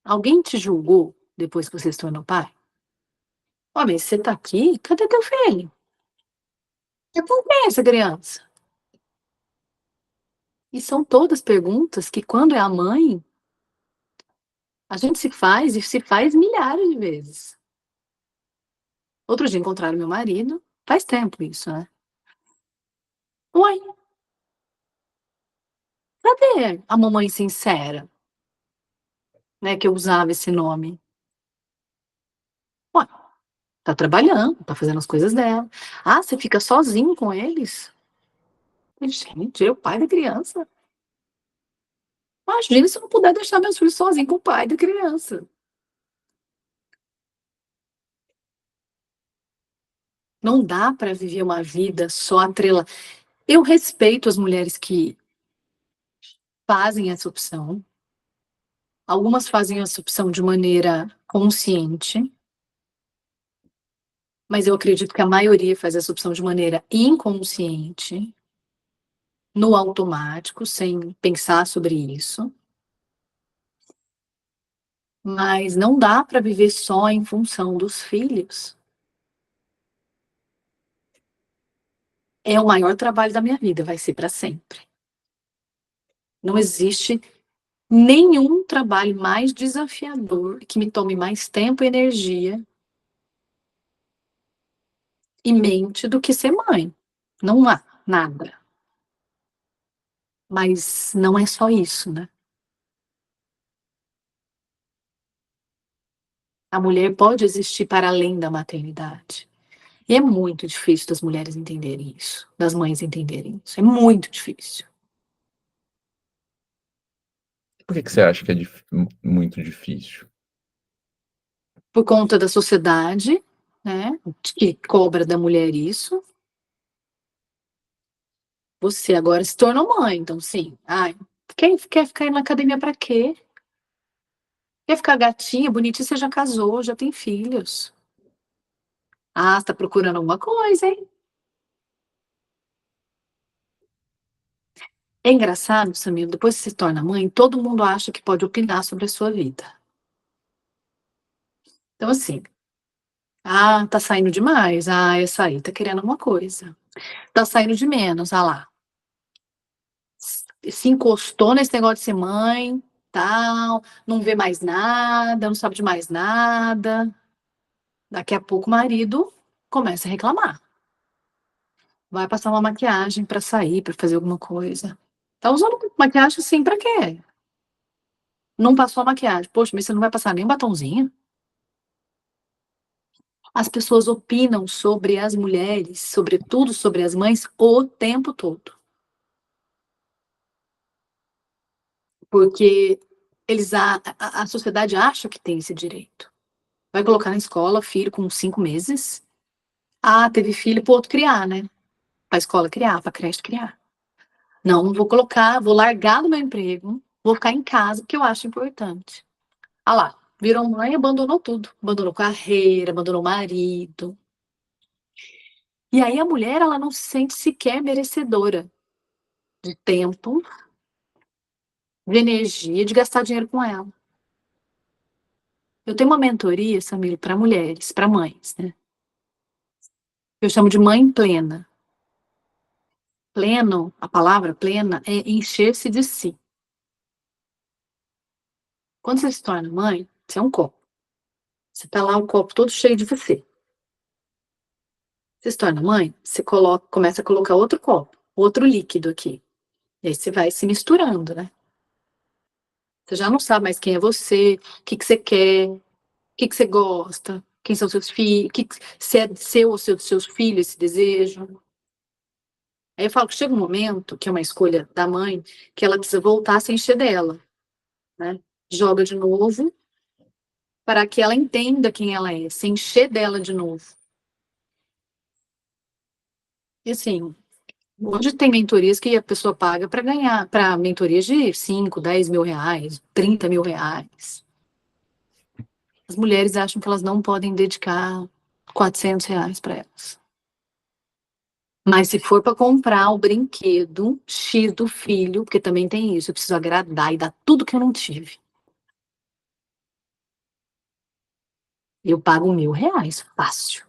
Alguém te julgou depois que você se tornou pai? Ó, mas você tá aqui, cadê teu filho? É com quem é essa criança? E são todas perguntas que, quando é a mãe, a gente se faz e se faz milhares de vezes. Outro dia encontraram meu marido, faz tempo isso, né? Uai, cadê a mamãe sincera, né? Que eu usava esse nome. Uai, tá trabalhando, tá fazendo as coisas dela. Ah, você fica sozinho com eles? Gente, eu, pai da criança. Imagina se eu não puder deixar meus filhos sozinhos com o pai da criança. Não dá para viver uma vida só atrela. Eu respeito as mulheres que fazem essa opção. Algumas fazem essa opção de maneira consciente, mas eu acredito que a maioria faz essa opção de maneira inconsciente, no automático, sem pensar sobre isso. Mas não dá para viver só em função dos filhos. É o maior trabalho da minha vida, vai ser para sempre. Não existe nenhum trabalho mais desafiador, que me tome mais tempo e energia e mente do que ser mãe. Não há nada. Mas não é só isso, né? A mulher pode existir para além da maternidade. E é muito difícil das mulheres entenderem isso, das mães entenderem isso. É muito difícil. Por que que você acha que é muito difícil? Por conta da sociedade, né? Que cobra da mulher isso. Você agora se tornou mãe, então sim. Ai, quer ficar indo na academia para quê? Quer ficar gatinha, bonitinha, você já casou, já tem filhos. Ah, você tá procurando alguma coisa, hein? É engraçado, Samir, depois que se torna mãe, todo mundo acha que pode opinar sobre a sua vida. Então, assim, ah, tá saindo demais. Ah, essa aí tá querendo alguma coisa. Tá saindo de menos, ah lá. Se encostou nesse negócio de ser mãe, tal, não vê mais nada, não sabe de mais nada. Daqui a pouco o marido começa a reclamar. Vai passar uma maquiagem pra sair, pra fazer alguma coisa. Tá usando maquiagem assim pra quê? Não passou a maquiagem. Poxa, mas você não vai passar nem um batonzinho? As pessoas opinam sobre as mulheres, sobretudo sobre as mães, o tempo todo. Porque a sociedade acha que tem esse direito. Vai colocar na escola filho com 5 meses. Ah, teve filho pro outro criar, né? Pra escola criar, pra creche criar. Não, vou colocar, vou largar do meu emprego, vou ficar em casa, porque eu acho importante. Ah lá, virou mãe, abandonou tudo. Abandonou carreira, abandonou marido. E aí a mulher, ela não se sente sequer merecedora de tempo, de energia, de gastar dinheiro com ela. Eu tenho uma mentoria, Samir, para mulheres, para mães, né? Eu chamo de mãe plena. Pleno, a palavra plena é encher-se de si. Quando você se torna mãe, você é um copo. Você tá lá, o copo todo cheio de você. Você se torna mãe, você começa a colocar outro copo, outro líquido aqui. E aí você vai se misturando, né? Você já não sabe mais quem é você, o que que você quer, o que que você gosta, quem são seus filhos, se é seu ou seu dos seus filhos esse desejo. Aí eu falo que chega um momento, que é uma escolha da mãe, que ela precisa voltar a se encher dela, né? Joga de novo para que ela entenda quem ela é, se encher dela de novo. E assim, hoje tem mentorias que a pessoa paga para ganhar, para mentorias de 5, 10 mil reais, 30 mil reais. As mulheres acham que elas não podem dedicar 400 reais para elas. Mas se for para comprar o brinquedo X do filho, porque também tem isso, eu preciso agradar e dar tudo que eu não tive. Eu pago 1.000 reais, fácil.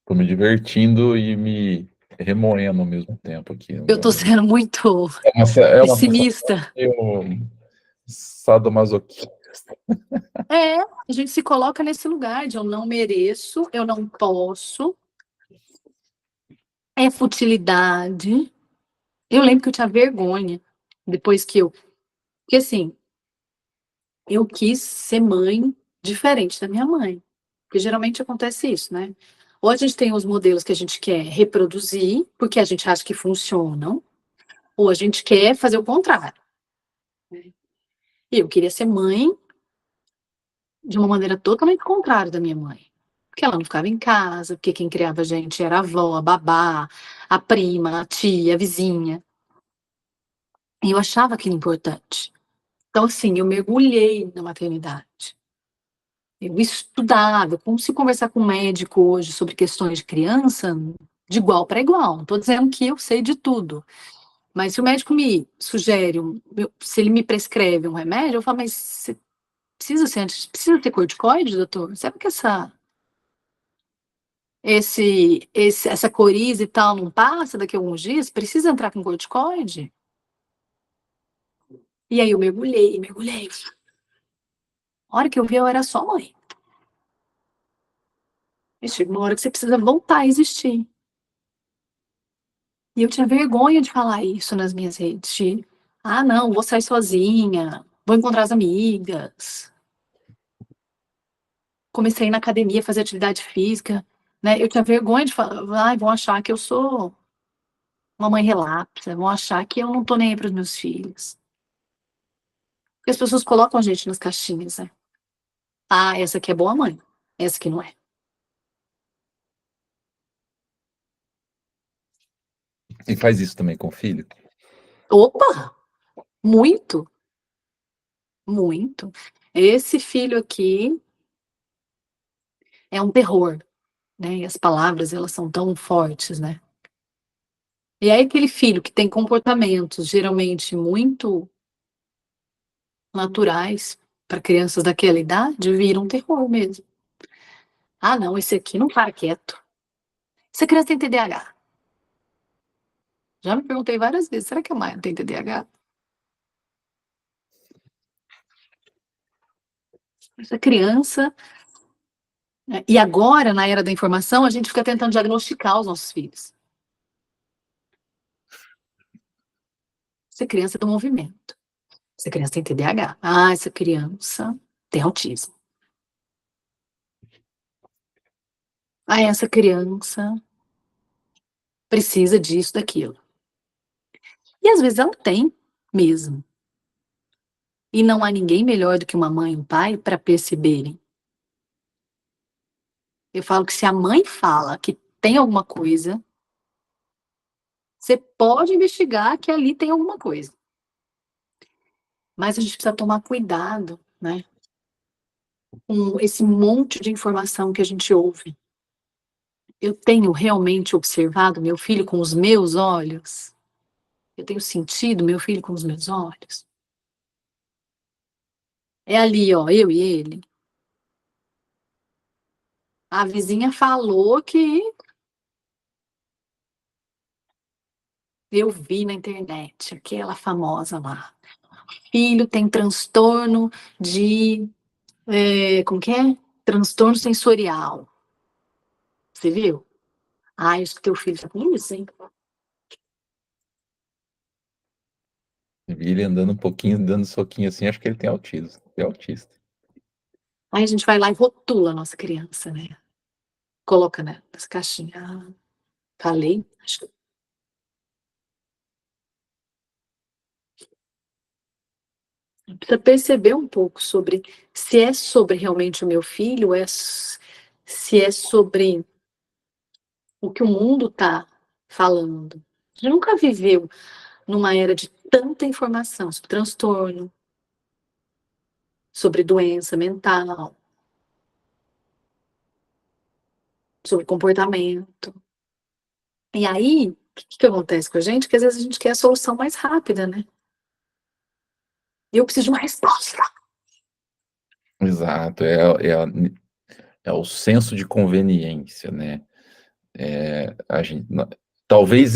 Tô me divertindo e me remoendo ao mesmo tempo aqui. Eu tô sendo muito É uma sensação pessimista. meio sadomasoquista. É, a gente se coloca nesse lugar de eu não mereço, eu não posso, é futilidade. Eu lembro que eu tinha vergonha depois que eu. Porque assim, eu quis ser mãe diferente da minha mãe. Porque geralmente acontece isso, né? Ou a gente tem os modelos que a gente quer reproduzir, porque a gente acha que funcionam, ou a gente quer fazer o contrário. Né? E eu queria ser mãe de uma maneira totalmente contrária da minha mãe. Porque ela não ficava em casa, porque quem criava a gente era a avó, a babá, a prima, a tia, a vizinha. E eu achava aquilo importante. Então, assim, eu mergulhei na maternidade. Eu estudava, como se conversar com um médico hoje sobre questões de criança, de igual para igual. Não estou dizendo que eu sei de tudo. Mas se o médico me sugere, se ele me prescreve um remédio, eu falo, mas você precisa ter corticoide, doutor? Sabe que essa coriza e tal não passa daqui a alguns dias? Precisa entrar com corticoide? E aí eu mergulhei, mergulhei. A hora que eu vi, eu era só mãe. E chega uma hora que você precisa voltar a existir. E eu tinha vergonha de falar isso nas minhas redes. Não, vou sair sozinha, vou encontrar as amigas. Comecei a ir na academia, fazer atividade física, né? Eu tinha vergonha de falar, vão achar que eu sou uma mãe relapsa, vão achar que eu não tô nem aí para os meus filhos. Porque as pessoas colocam a gente nas caixinhas, né? Ah, essa aqui é boa mãe, essa aqui não é. E faz isso também com o filho? Opa, muito, muito. Esse filho aqui é um terror, né? E as palavras, elas são tão fortes, né? E aí aquele filho que tem comportamentos geralmente muito naturais para crianças daquela idade, vira um terror mesmo. Ah, não, esse aqui não para quieto. Essa criança tem TDAH. Já me perguntei várias vezes, será que a Maia tem TDAH? Essa criança, né? E agora, na era da informação, a gente fica tentando diagnosticar os nossos filhos. Essa criança tem um movimento. Essa criança tem TDAH. Ah, essa criança tem autismo. Ah, essa criança precisa disso, daquilo. E às vezes ela tem mesmo. E não há ninguém melhor do que uma mãe e um pai para perceberem. Eu falo que se a mãe fala que tem alguma coisa, você pode investigar que ali tem alguma coisa. Mas a gente precisa tomar cuidado, né? Com esse monte de informação que a gente ouve. Eu tenho realmente observado meu filho com os meus olhos? Eu tenho sentido meu filho com os meus olhos? É ali, ó, eu e ele. A vizinha falou que eu vi na internet, aquela famosa lá. Filho tem transtorno de, como que é? Transtorno sensorial. Você viu? Ah, acho que teu filho tá com isso, hein? Vi ele andando um pouquinho, dando soquinho assim, acho que ele tem autismo. É autista. Aí a gente vai lá e rotula a nossa criança, né? Coloca, né, nas caixinhas. Ah, falei, acho que precisa perceber um pouco sobre se é sobre realmente o meu filho, se é sobre o que o mundo está falando. A gente nunca viveu numa era de tanta informação sobre transtorno, sobre doença mental, sobre comportamento. E aí, o que acontece com a gente? Que às vezes a gente quer a solução mais rápida, né? E eu preciso de uma resposta. Exato, é o senso de conveniência, né? A gente, talvez,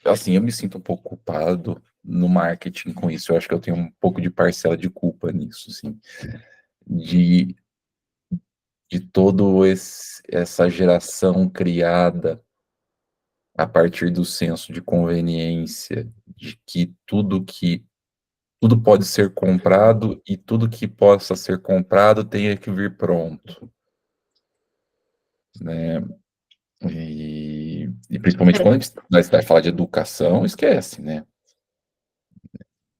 assim, eu me sinto um pouco culpado no marketing com isso. Eu acho que eu tenho um pouco de parcela de culpa nisso, assim, de, de todo essa geração criada a partir do senso de conveniência, de que tudo pode ser comprado e tudo que possa ser comprado tenha que vir pronto, né? E principalmente É, quando a gente vai falar de educação, esquece, né?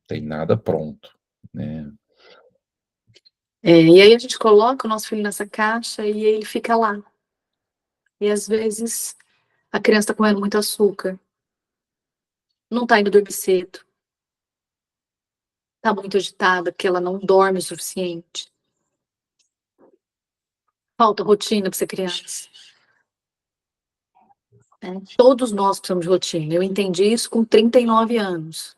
Tem nada pronto, né? e aí a gente coloca o nosso filho nessa caixa e ele fica lá. E às vezes a criança está comendo muito açúcar, não está indo dormir cedo, está muito agitada porque ela não dorme o suficiente. Falta rotina para ser criança. Né? Todos nós precisamos de rotina. Eu entendi isso com 39 anos.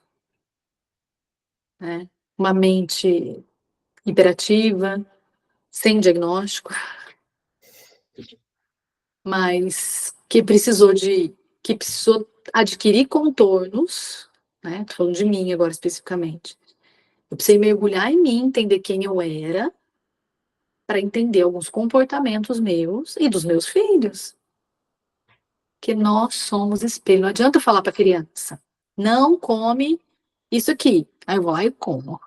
Né? Uma mente hiperativa, sem diagnóstico, mas que precisou adquirir contornos, né? Tô falando de mim agora especificamente. Eu precisei mergulhar em mim, entender quem eu era, para entender alguns comportamentos meus e dos meus filhos. Que nós somos espelho. Não adianta eu falar para criança, não come isso aqui. Aí eu vou lá e como.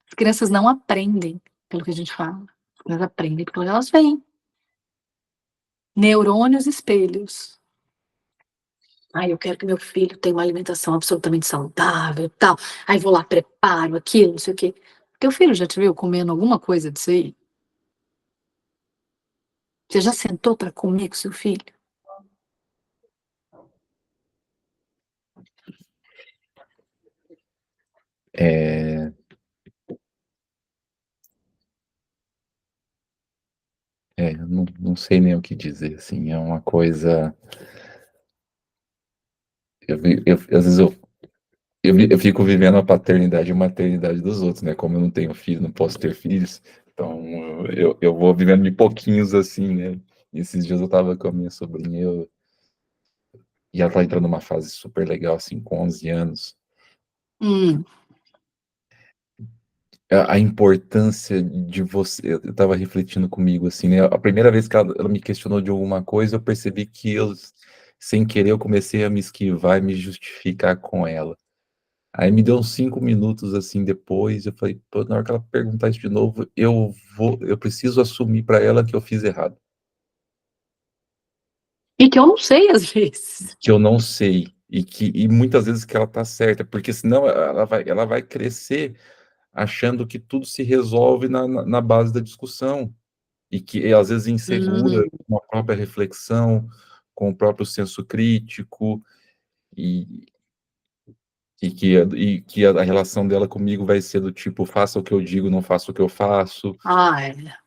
As crianças não aprendem pelo que a gente fala. Elas aprendem pelo que elas veem. Neurônios espelhos. Aí eu quero que meu filho tenha uma alimentação absolutamente saudável, tal. Aí vou lá, preparo aquilo, não sei o quê. Teu filho já te viu comendo alguma coisa disso aí? Você já sentou para comer com seu filho? É, eu não sei nem o que dizer, assim, é uma coisa. Às vezes eu fico vivendo a paternidade e maternidade dos outros, né? Como eu não tenho filho, não posso ter filhos, então eu vou vivendo de pouquinhos assim, né? E esses dias eu tava com a minha sobrinha e ela tá entrando numa fase super legal, assim, com 11 anos. Hum, A importância de você. Eu estava refletindo comigo, assim, né? A primeira vez que ela me questionou de alguma coisa, eu percebi que sem querer, eu comecei a me esquivar e me justificar com ela. Aí me deu uns 5 minutos, assim, depois, eu falei, pô, na hora que ela perguntar isso de novo, eu preciso assumir para ela que eu fiz errado, e que eu não sei às vezes. que eu não sei. E muitas vezes que ela tá certa, porque senão ela vai crescer achando que tudo se resolve na base da discussão. E que às vezes insegura Hum, com a própria reflexão, com o próprio senso crítico, e, e que a relação dela comigo vai ser do tipo, faça o que eu digo, não faça o que eu faço. é.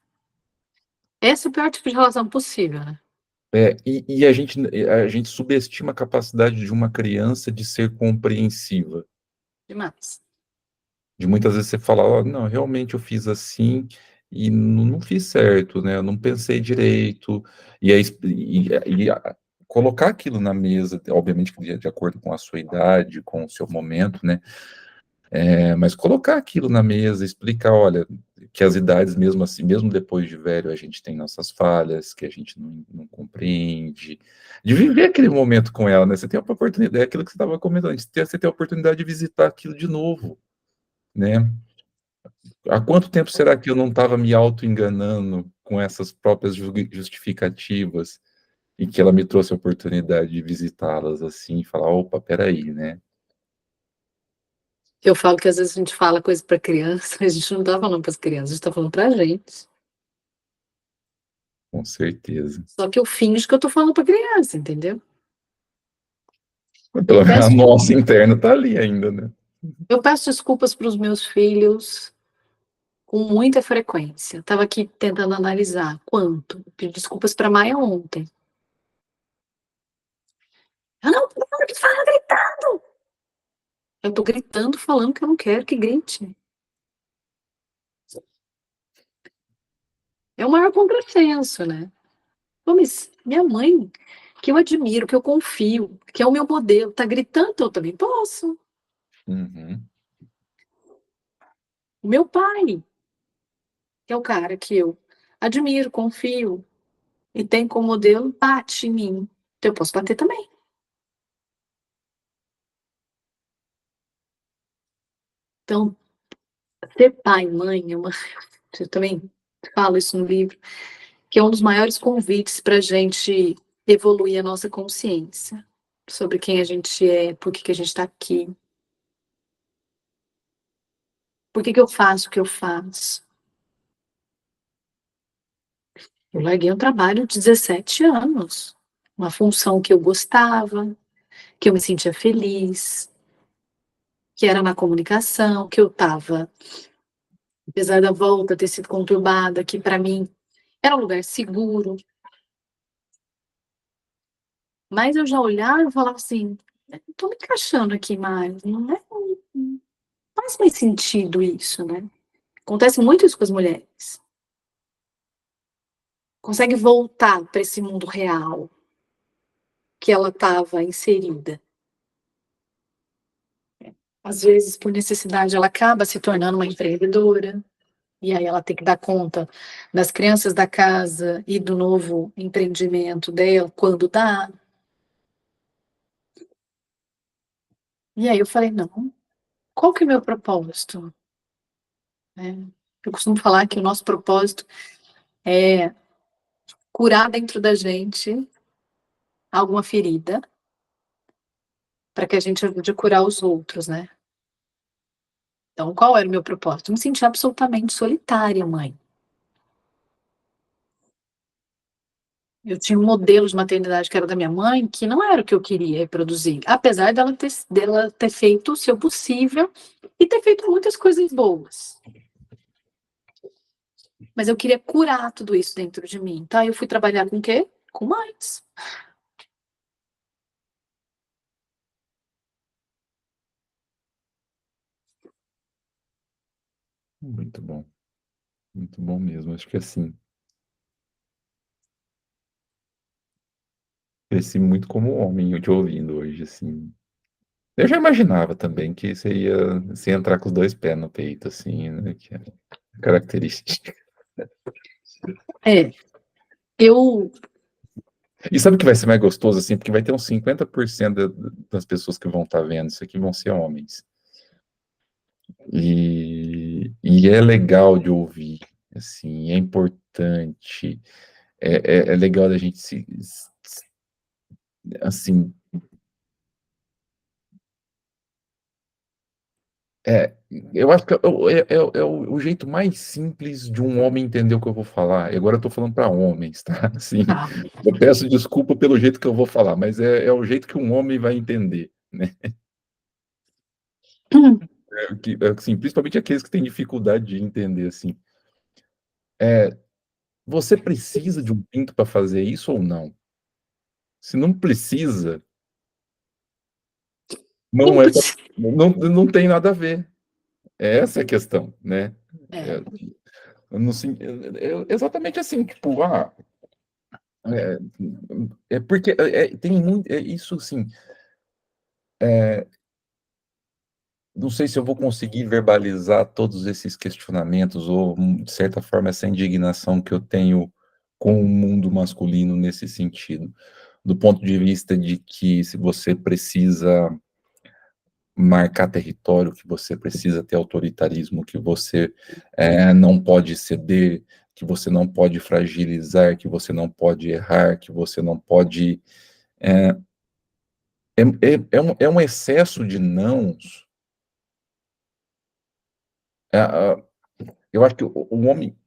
Esse é o pior tipo de relação possível, né? E a gente subestima a capacidade de uma criança de ser compreensiva. Demais. De muitas vezes você falar, ó, não, realmente eu fiz assim e não fiz certo, né? Eu não pensei direito. E colocar aquilo na mesa, obviamente que de acordo com a sua idade, com o seu momento, né? Mas colocar aquilo na mesa, explicar, olha, que as idades, mesmo assim, mesmo depois de velho, a gente tem nossas falhas, que a gente não compreende, de viver aquele momento com ela, né? Você tem a oportunidade, é aquilo que você estava comentando, você tem a oportunidade de visitar aquilo de novo, né? Há quanto tempo será que eu não estava me auto-enganando com essas próprias justificativas e que ela me trouxe a oportunidade de visitá-las assim e falar, opa, peraí, né? Eu falo que às vezes a gente fala coisa para criança, a gente não tá falando para as crianças, a gente tá falando pra gente. Com certeza. Só que eu finjo que eu tô falando para criança, entendeu? Eu Pelo menos a peço, nossa interna tá ali ainda, né? eu peço desculpas para os meus filhos com muita frequência. Eu tava aqui tentando analisar quanto. Eu pedi desculpas para Maia ontem. Eu não quero que fala gritando. Eu tô gritando, falando que eu não quero que grite. É o maior contrassenso, né? Pô, mas minha mãe, que eu admiro, que eu confio, que é o meu modelo, tá gritando, eu também posso. Uhum. O meu pai, que é o cara que eu admiro, confio e tem como modelo, bate em mim. Então eu posso bater também. Então, ser pai e mãe é uma. Eu também falo isso no livro, que é um dos maiores convites para a gente evoluir a nossa consciência sobre quem a gente é, por que que a gente está aqui, por que que eu faço o que eu faço. Eu larguei um trabalho de 17 anos, uma função que eu gostava, que eu me sentia feliz, que era na comunicação, que eu estava, apesar da volta ter sido conturbada, que para mim era um lugar seguro, mas eu já olhava e falava assim, não estou me encaixando aqui mais, não é, não faz mais sentido isso, né? Acontece muito isso com as mulheres. Consegue voltar para esse mundo real que ela estava inserida. Às vezes, por necessidade, ela acaba se tornando uma empreendedora, e aí ela tem que dar conta das crianças da casa e do novo empreendimento dela, quando dá. E aí eu falei, não, qual que é o meu propósito? Né? Eu costumo falar que o nosso propósito é curar dentro da gente alguma ferida, para que a gente ajude a curar os outros, né? Então, qual era o meu propósito? Me sentir absolutamente solitária, mãe. Eu tinha um modelo de maternidade que era da minha mãe, que não era o que eu queria reproduzir, apesar dela ter feito o seu possível e ter feito muitas coisas boas. Mas eu queria curar tudo isso dentro de mim. Então, eu fui trabalhar com o quê? Com mães. Muito bom mesmo. Acho que assim, cresci muito como homem, eu te ouvindo hoje, assim. Eu já imaginava também que você ia entrar com os dois pés no peito, assim, né? Que é característica. É, eu. E sabe o que vai ser mais gostoso, assim? Porque vai ter uns 50% das pessoas que vão estar vendo isso aqui vão ser homens. E é legal de ouvir, assim, é importante, é legal da gente assim, é, eu acho que é o jeito mais simples de um homem entender o que eu vou falar. E agora eu tô falando para homens, tá? Assim, Ah, eu peço desculpa pelo jeito que eu vou falar, mas é o jeito que um homem vai entender, né? Assim, principalmente aqueles que têm dificuldade de entender, assim. Você precisa de um pinto para fazer isso ou não? Se não precisa, não é, não tem nada a ver. Essa é a questão, né? é, É, eu não, sei- exatamente assim, tipo, porque tem muito, isso assim, não sei se eu vou conseguir verbalizar todos esses questionamentos ou, de certa forma, essa indignação que eu tenho com o mundo masculino nesse sentido, do ponto de vista de que se você precisa marcar território, que você precisa ter autoritarismo, que você não pode ceder, que você não pode fragilizar, que você não pode errar, que você não pode. É um excesso de nãos É, eu acho que o homem,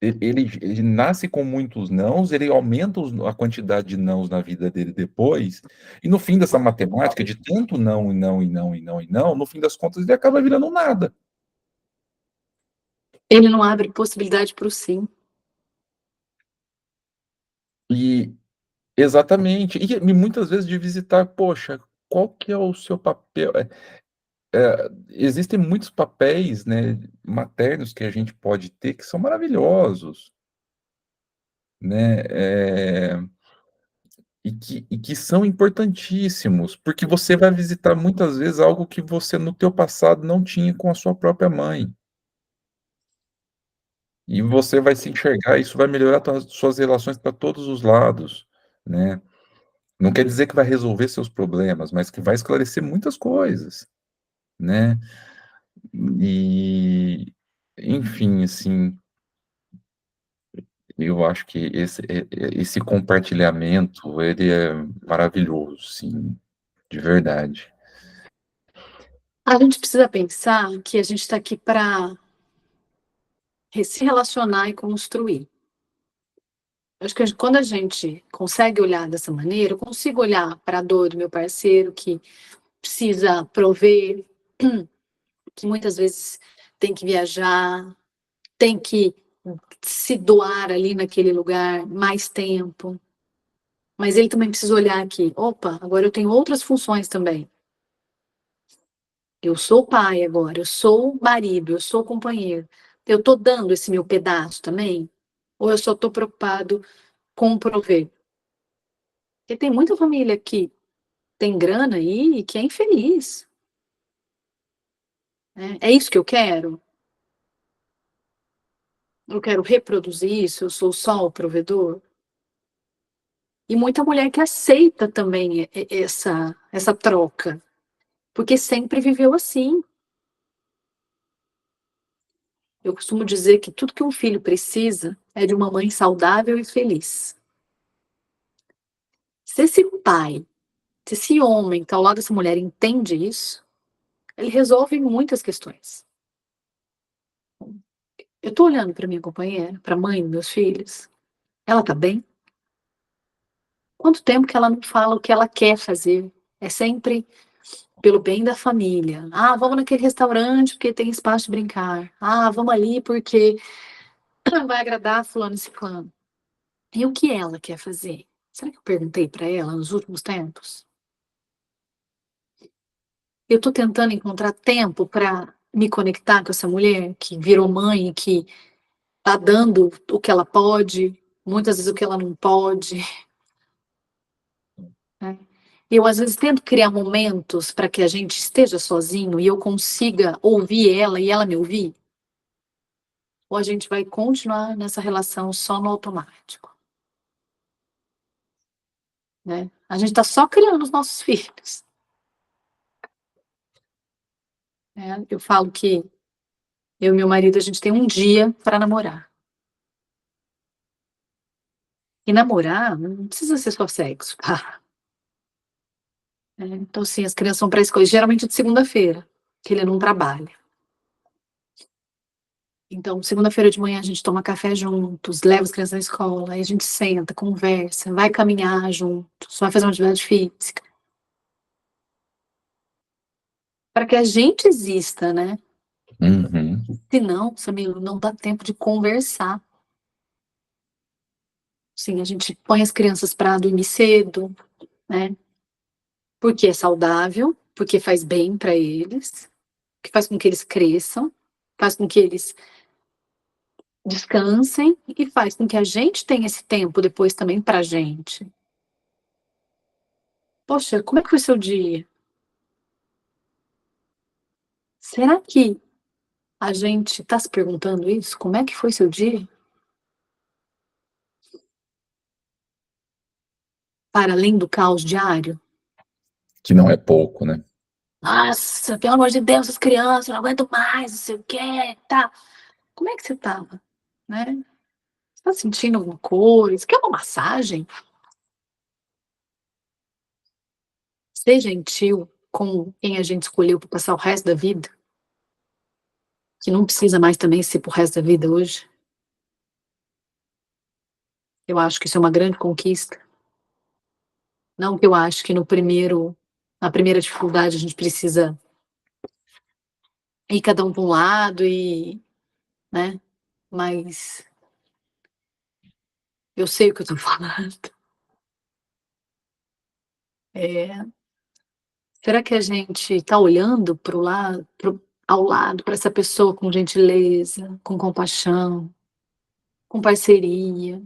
ele nasce com muitos nãos, ele aumenta a quantidade de nãos na vida dele depois, e no fim dessa matemática, de tanto não, e não, e não, e não, e não, no fim das contas ele acaba virando um nada. Ele não abre possibilidade para o sim. E exatamente. E muitas vezes de visitar, poxa, qual que é o seu papel? Existem muitos papéis, né, maternos que a gente pode ter que são maravilhosos, né? E que são importantíssimos, porque você vai visitar muitas vezes algo que você no teu passado não tinha com a sua própria mãe. E você vai se enxergar, isso vai melhorar suas relações para todos os lados, né? Não quer dizer que vai resolver seus problemas, mas que vai esclarecer muitas coisas, né? E, enfim, assim, eu acho que esse compartilhamento, ele é maravilhoso, sim, de verdade. A gente precisa pensar que a gente está aqui para se relacionar e construir. Acho que quando a gente consegue olhar dessa maneira, eu consigo olhar para a dor do meu parceiro que precisa prover, que muitas vezes tem que viajar, tem que se doar ali naquele lugar mais tempo. Mas ele também precisa olhar aqui, opa, agora eu tenho outras funções também. Eu sou pai agora, eu sou marido, eu sou companheiro. Eu estou dando esse meu pedaço também? Ou eu só estou preocupado com prover? Porque tem muita família que tem grana aí e que é infeliz. Né? É isso que eu quero? Eu quero reproduzir isso? Eu sou só o provedor? E muita mulher que aceita também essa troca, porque sempre viveu assim. Eu costumo dizer que tudo que um filho precisa é de uma mãe saudável e feliz. Se esse pai, se esse homem que está ao lado dessa mulher entende isso, ele resolve muitas questões. Eu estou olhando para minha companheira, para a mãe dos meus filhos, ela está bem? Quanto tempo que ela não fala o que ela quer fazer? É sempre pelo bem da família. Ah, vamos naquele restaurante porque tem espaço de brincar. Ah, vamos ali porque vai agradar fulano e ciclano. E o que ela quer fazer? Será que eu perguntei para ela nos últimos tempos? Eu estou tentando encontrar tempo para me conectar com essa mulher que virou mãe, que está dando o que ela pode, muitas vezes o que ela não pode, né? Eu, às vezes, tento criar momentos para que a gente esteja sozinho e eu consiga ouvir ela e ela me ouvir, ou a gente vai continuar nessa relação só no automático, né? A gente está só criando os nossos filhos, né? Eu falo que eu e meu marido, a gente tem um dia para namorar. E namorar não precisa ser só sexo, tá? Então, assim, as crianças vão para a escola, geralmente de segunda-feira, que ele não trabalha. Então, segunda-feira de manhã a gente toma café juntos, leva as crianças na escola, aí a gente senta, conversa, vai caminhar juntos, vai fazer uma atividade física. Para que a gente exista, né? Uhum. Senão, Samir, não dá tempo de conversar. Sim, a gente põe as crianças para dormir cedo, né? Porque é saudável, porque faz bem para eles, que faz com que eles cresçam, faz com que eles descansem e faz com que a gente tenha esse tempo depois também pra gente. Poxa, como é que foi seu dia? Será que a gente está se perguntando isso? Como é que foi seu dia? Para além do caos diário? Que não é pouco, né? Nossa, pelo amor de Deus, as crianças, não aguento mais, não sei o quê, tá. Como é que você tava, né? Você tá sentindo alguma coisa? Quer uma massagem? Ser gentil com quem a gente escolheu para passar o resto da vida. que não precisa mais também ser pro resto da vida hoje. Eu acho que isso é uma grande conquista. Não que eu acho que na primeira dificuldade a gente precisa ir cada um para um lado né, mas eu sei o que eu tô falando. É, será que a gente está olhando ao lado, para essa pessoa com gentileza, com compaixão, com parceria?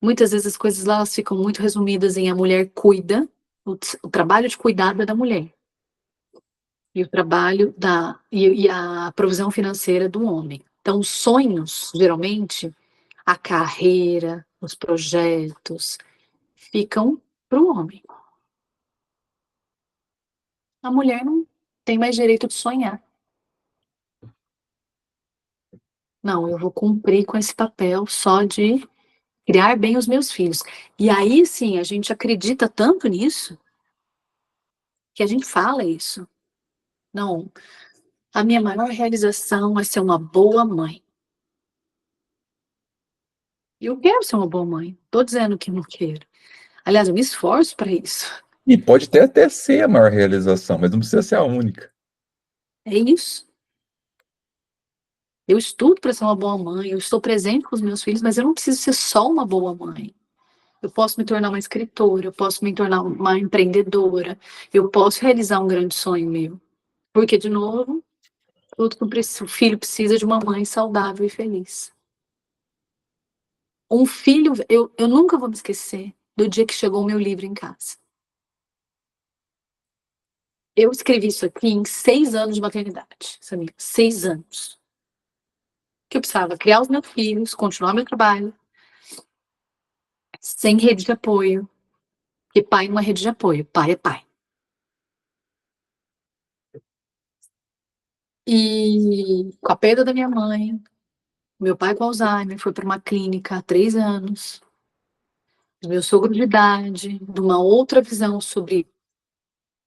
Muitas vezes as coisas lá elas ficam muito resumidas em a mulher cuida, o trabalho de cuidado é da mulher, e o trabalho e a provisão financeira do homem. Então, os sonhos, geralmente, a carreira, os projetos, ficam para o homem. A mulher não tem mais direito de sonhar. Não, eu vou cumprir com esse papel só de criar bem os meus filhos. E aí sim, a gente acredita tanto nisso, que a gente fala isso. Não, a minha maior realização é ser uma boa mãe. E eu quero ser uma boa mãe. Tô dizendo que não quero. Aliás, eu me esforço para isso. E pode até ser a maior realização, mas não precisa ser a única. É isso. Eu estudo para ser uma boa mãe, eu estou presente com os meus filhos, mas eu não preciso ser só uma boa mãe. Eu posso me tornar uma escritora, eu posso me tornar uma empreendedora, eu posso realizar um grande sonho meu. Porque, de novo, tudo que o filho precisa de uma mãe saudável e feliz. Um filho, eu nunca vou me esquecer do dia que chegou o meu livro em casa. Eu escrevi isso aqui em 6 anos de maternidade, sabia? 6 anos. Que eu precisava criar os meus filhos, continuar meu trabalho, sem rede de apoio. Porque pai não é rede de apoio, pai é pai. E com a perda da minha mãe, meu pai com Alzheimer foi para uma clínica há 3 anos. Meu sogro de idade, de uma outra visão sobre,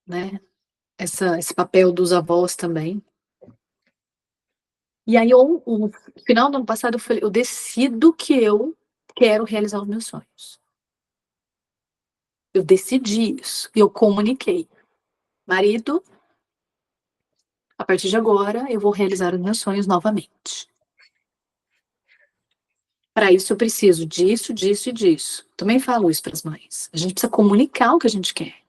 né, esse papel dos avós também. E aí, no final do ano passado, eu falei, eu decido que eu quero realizar os meus sonhos. Eu decidi isso. E eu comuniquei. Marido, a partir de agora, eu vou realizar os meus sonhos novamente. Para isso, eu preciso disso, disso e disso. Também falo isso para as mães. A gente precisa comunicar o que a gente quer.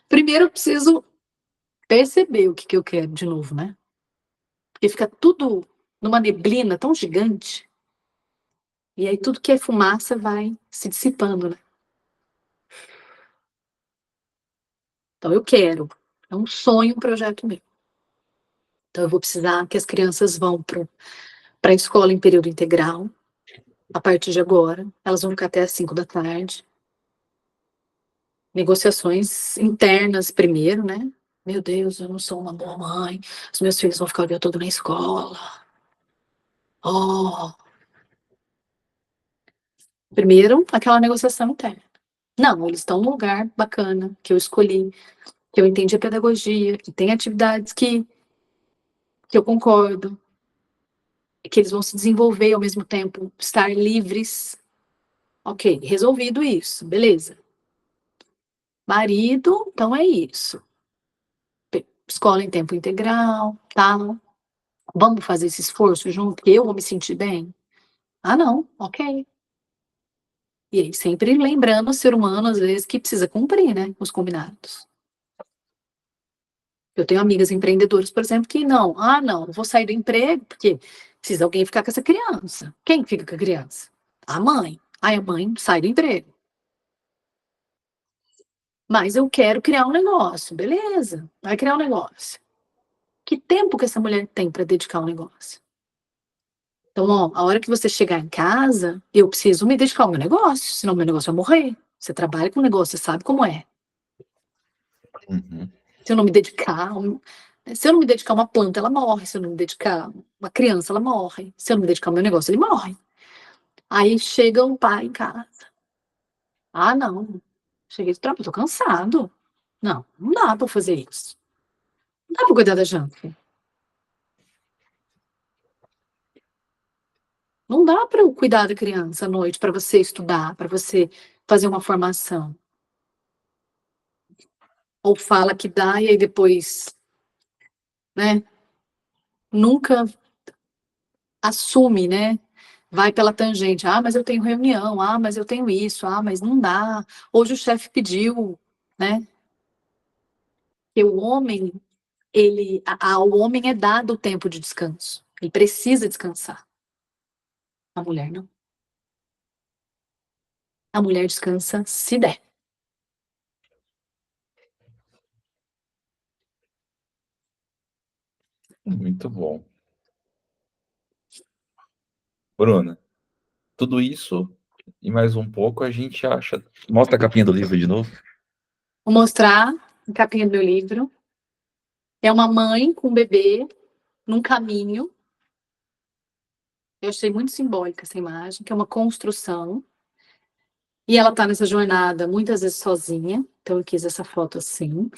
Primeiro, eu preciso perceber o que eu quero de novo, né? Porque fica tudo numa neblina tão gigante. E aí tudo que é fumaça vai se dissipando, né? Então eu quero. É um sonho, um projeto meu. Então eu vou precisar que as crianças vão para a escola em período integral, a partir de agora. Elas vão ficar até às 5 da tarde. Negociações internas primeiro, né? Meu Deus, eu não sou uma boa mãe. Os meus filhos vão ficar o dia todo na escola. Oh. Primeiro, aquela negociação interna. Não, eles estão num lugar bacana, que eu escolhi, que eu entendi a pedagogia, que tem atividades que eu concordo, que eles vão se desenvolver ao mesmo tempo, estar livres. Ok, resolvido isso, beleza. Marido, então é isso. Escola em tempo integral, tal. Vamos fazer esse esforço junto, que eu vou me sentir bem? Ah, não, ok. E aí, sempre lembrando o ser humano, às vezes, que precisa cumprir, né, os combinados. Eu tenho amigas empreendedoras, por exemplo, que não vou sair do emprego, porque precisa alguém ficar com essa criança. Quem fica com a criança? A mãe. Aí a mãe sai do emprego. Mas eu quero criar um negócio. Beleza, vai criar um negócio. Que tempo que essa mulher tem para dedicar ao negócio? Então, ó, a hora que você chegar em casa, eu preciso me dedicar ao meu negócio, senão meu negócio vai morrer. Você trabalha com negócio, você sabe como é. Uhum. Se eu não me dedicar, se eu não me dedicar a uma planta, ela morre. Se eu não me dedicar a uma criança, ela morre. Se eu não me dedicar ao meu negócio, ele morre. Aí chega um pai em casa. Ah, não. Cheguei do trabalho, tô cansado. Não, não dá para fazer isso. Não dá para cuidar da janta. Não dá para eu cuidar da criança à noite, para você estudar, para você fazer uma formação. Ou fala que dá e aí depois, né, nunca assume, né? Vai pela tangente. Ah, mas eu tenho reunião. Ah, mas eu tenho isso. Ah, mas não dá. Hoje o chefe pediu, né? Que o homem, ao homem é dado o tempo de descanso. Ele precisa descansar. A mulher não. A mulher descansa se der. Muito bom. Bruna, tudo isso e mais um pouco a gente acha. Mostra a capinha do livro de novo. Vou mostrar a capinha do meu livro. É uma mãe com um bebê num caminho. Eu achei muito simbólica essa imagem, que é uma construção. E ela tá nessa jornada muitas vezes sozinha. Então eu quis essa foto assim.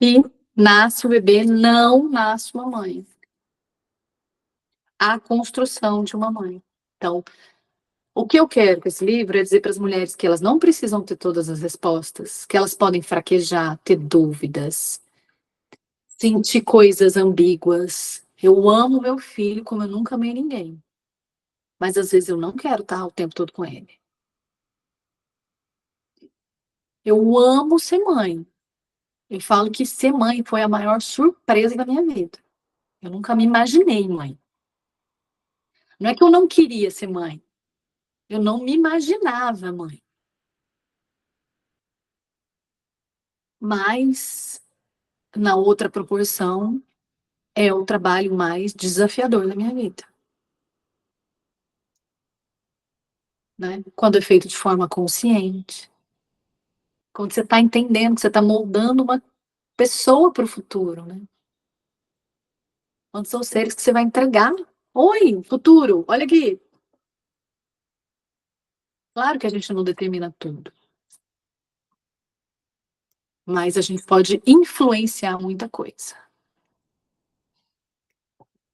E nasce o bebê, não nasce uma mãe. A construção de uma mãe. Então, o que eu quero com esse livro é dizer para as mulheres que elas não precisam ter todas as respostas, que elas podem fraquejar, ter dúvidas, sentir coisas ambíguas. Eu amo meu filho como eu nunca amei ninguém, mas às vezes eu não quero estar o tempo todo com ele. Eu amo ser mãe. Eu falo que ser mãe foi a maior surpresa da minha vida. Eu nunca me imaginei mãe. Não é que eu não queria ser mãe, eu não me imaginava mãe. Mas, na outra proporção, é o trabalho mais desafiador da minha vida. Né? Quando é feito de forma consciente, quando você está entendendo que você está moldando uma pessoa para o futuro, né? Quando são seres que você vai entregar. Oi, futuro, olha aqui. Claro que a gente não determina tudo, mas a gente pode influenciar muita coisa.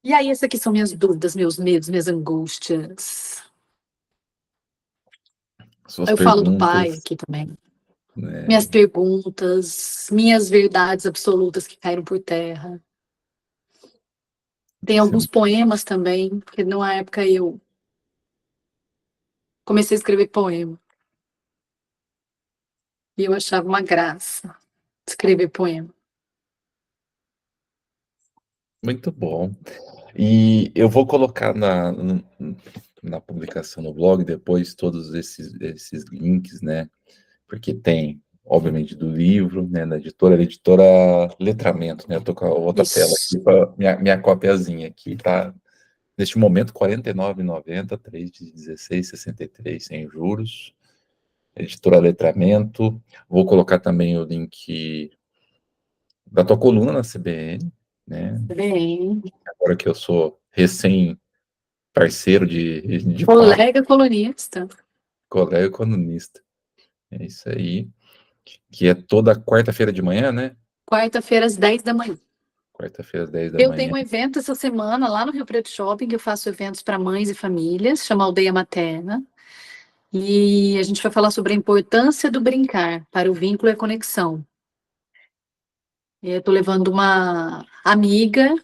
E aí, essas aqui são minhas dúvidas, meus medos, minhas angústias. Suas Eu falo do pai perguntas, aqui também. Minhas né? perguntas, minhas verdades absolutas que caíram por terra. Tem alguns poemas também, porque numa época eu comecei a escrever poema. E eu achava uma graça escrever poema. Muito bom. E eu vou colocar na publicação no blog depois todos esses links, né? Porque tem, obviamente, do livro, né? Da editora, a editora Letramento, né? Eu tô com a outra tela Isso. aqui, pra, minha cópiazinha aqui, tá? Neste momento, R$ 49,90, 3 de 16,63 sem juros. Editora Letramento. Vou colocar também o link da tua coluna na CBN, né? Bem, Agora que eu sou parceiro de papo, colega colunista. colega economista. É isso aí. Que é toda quarta-feira de manhã, né? Quarta-feira, às 10 da manhã. Quarta-feira, às 10 da Eu tenho manhã. um evento essa semana lá no Rio Preto Shopping, que eu faço eventos para mães e famílias, chama Aldeia Materna. E a gente vai falar sobre a importância do brincar para o vínculo e a conexão. Eu estou levando uma amiga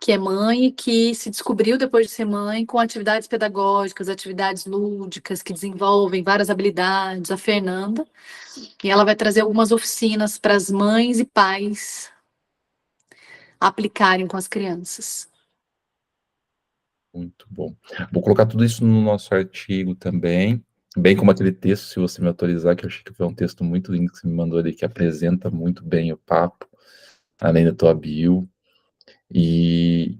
que é mãe e que se descobriu depois de ser mãe com atividades pedagógicas, atividades lúdicas que desenvolvem várias habilidades, a Fernanda, e ela vai trazer algumas oficinas para as mães e pais aplicarem com as crianças. Muito bom. Vou colocar tudo isso no nosso artigo também, bem como aquele texto, se você me autorizar, que eu achei que foi um texto muito lindo que você me mandou ali, que apresenta muito bem o papo, além da tua bio. E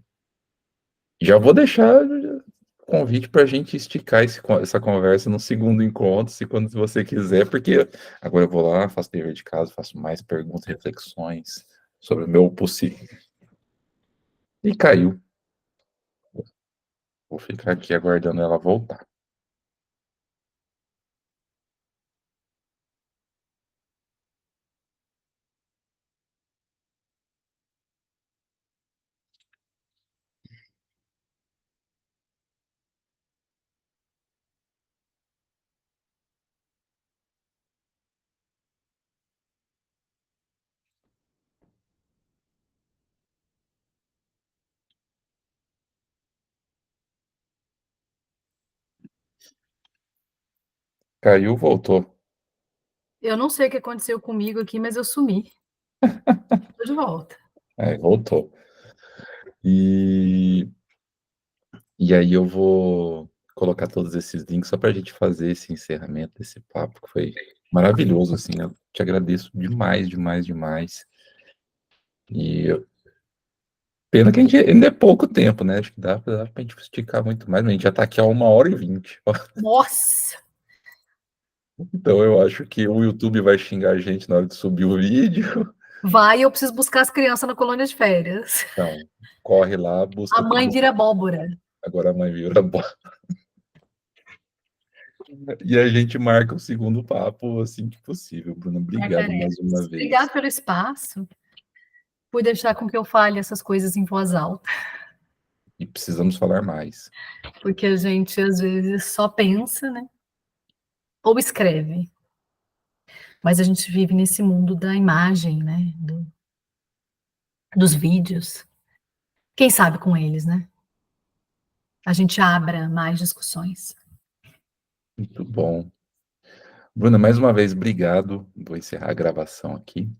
já vou deixar o convite para a gente esticar essa conversa no segundo encontro, se quando você quiser, porque agora eu vou lá, faço dever de casa, faço mais perguntas, reflexões sobre o meu possível. E caiu. Vou ficar aqui aguardando ela voltar. Caiu, voltou. Eu não sei o que aconteceu comigo aqui, mas eu sumi. Tô de volta. Aí, voltou. E, e aí eu vou colocar todos esses links só para a gente fazer esse encerramento desse papo, que foi maravilhoso, assim. Eu te agradeço demais, demais, demais. Pena que a gente ainda é pouco tempo, né? Acho que dá pra gente esticar muito mais, mas a gente já tá aqui há 1h20. Nossa! Então eu acho que o YouTube vai xingar a gente na hora de subir o vídeo. Vai, eu preciso buscar as crianças na colônia de férias. Então, corre lá, A busca mãe todo. vira abóbora. Agora a mãe vira bola. E a gente marca o segundo papo assim que possível, Bruno. Obrigado mais uma Obrigada vez. pelo espaço, por deixar com que eu fale essas coisas em voz alta, E precisamos falar mais. porque a gente às vezes só pensa, né? Ou escreve, mas a gente vive nesse mundo da imagem, né? Dos vídeos. Quem sabe com eles, né? A gente abra mais discussões. Muito bom. Bruna, mais uma vez, obrigado. Vou encerrar a gravação aqui.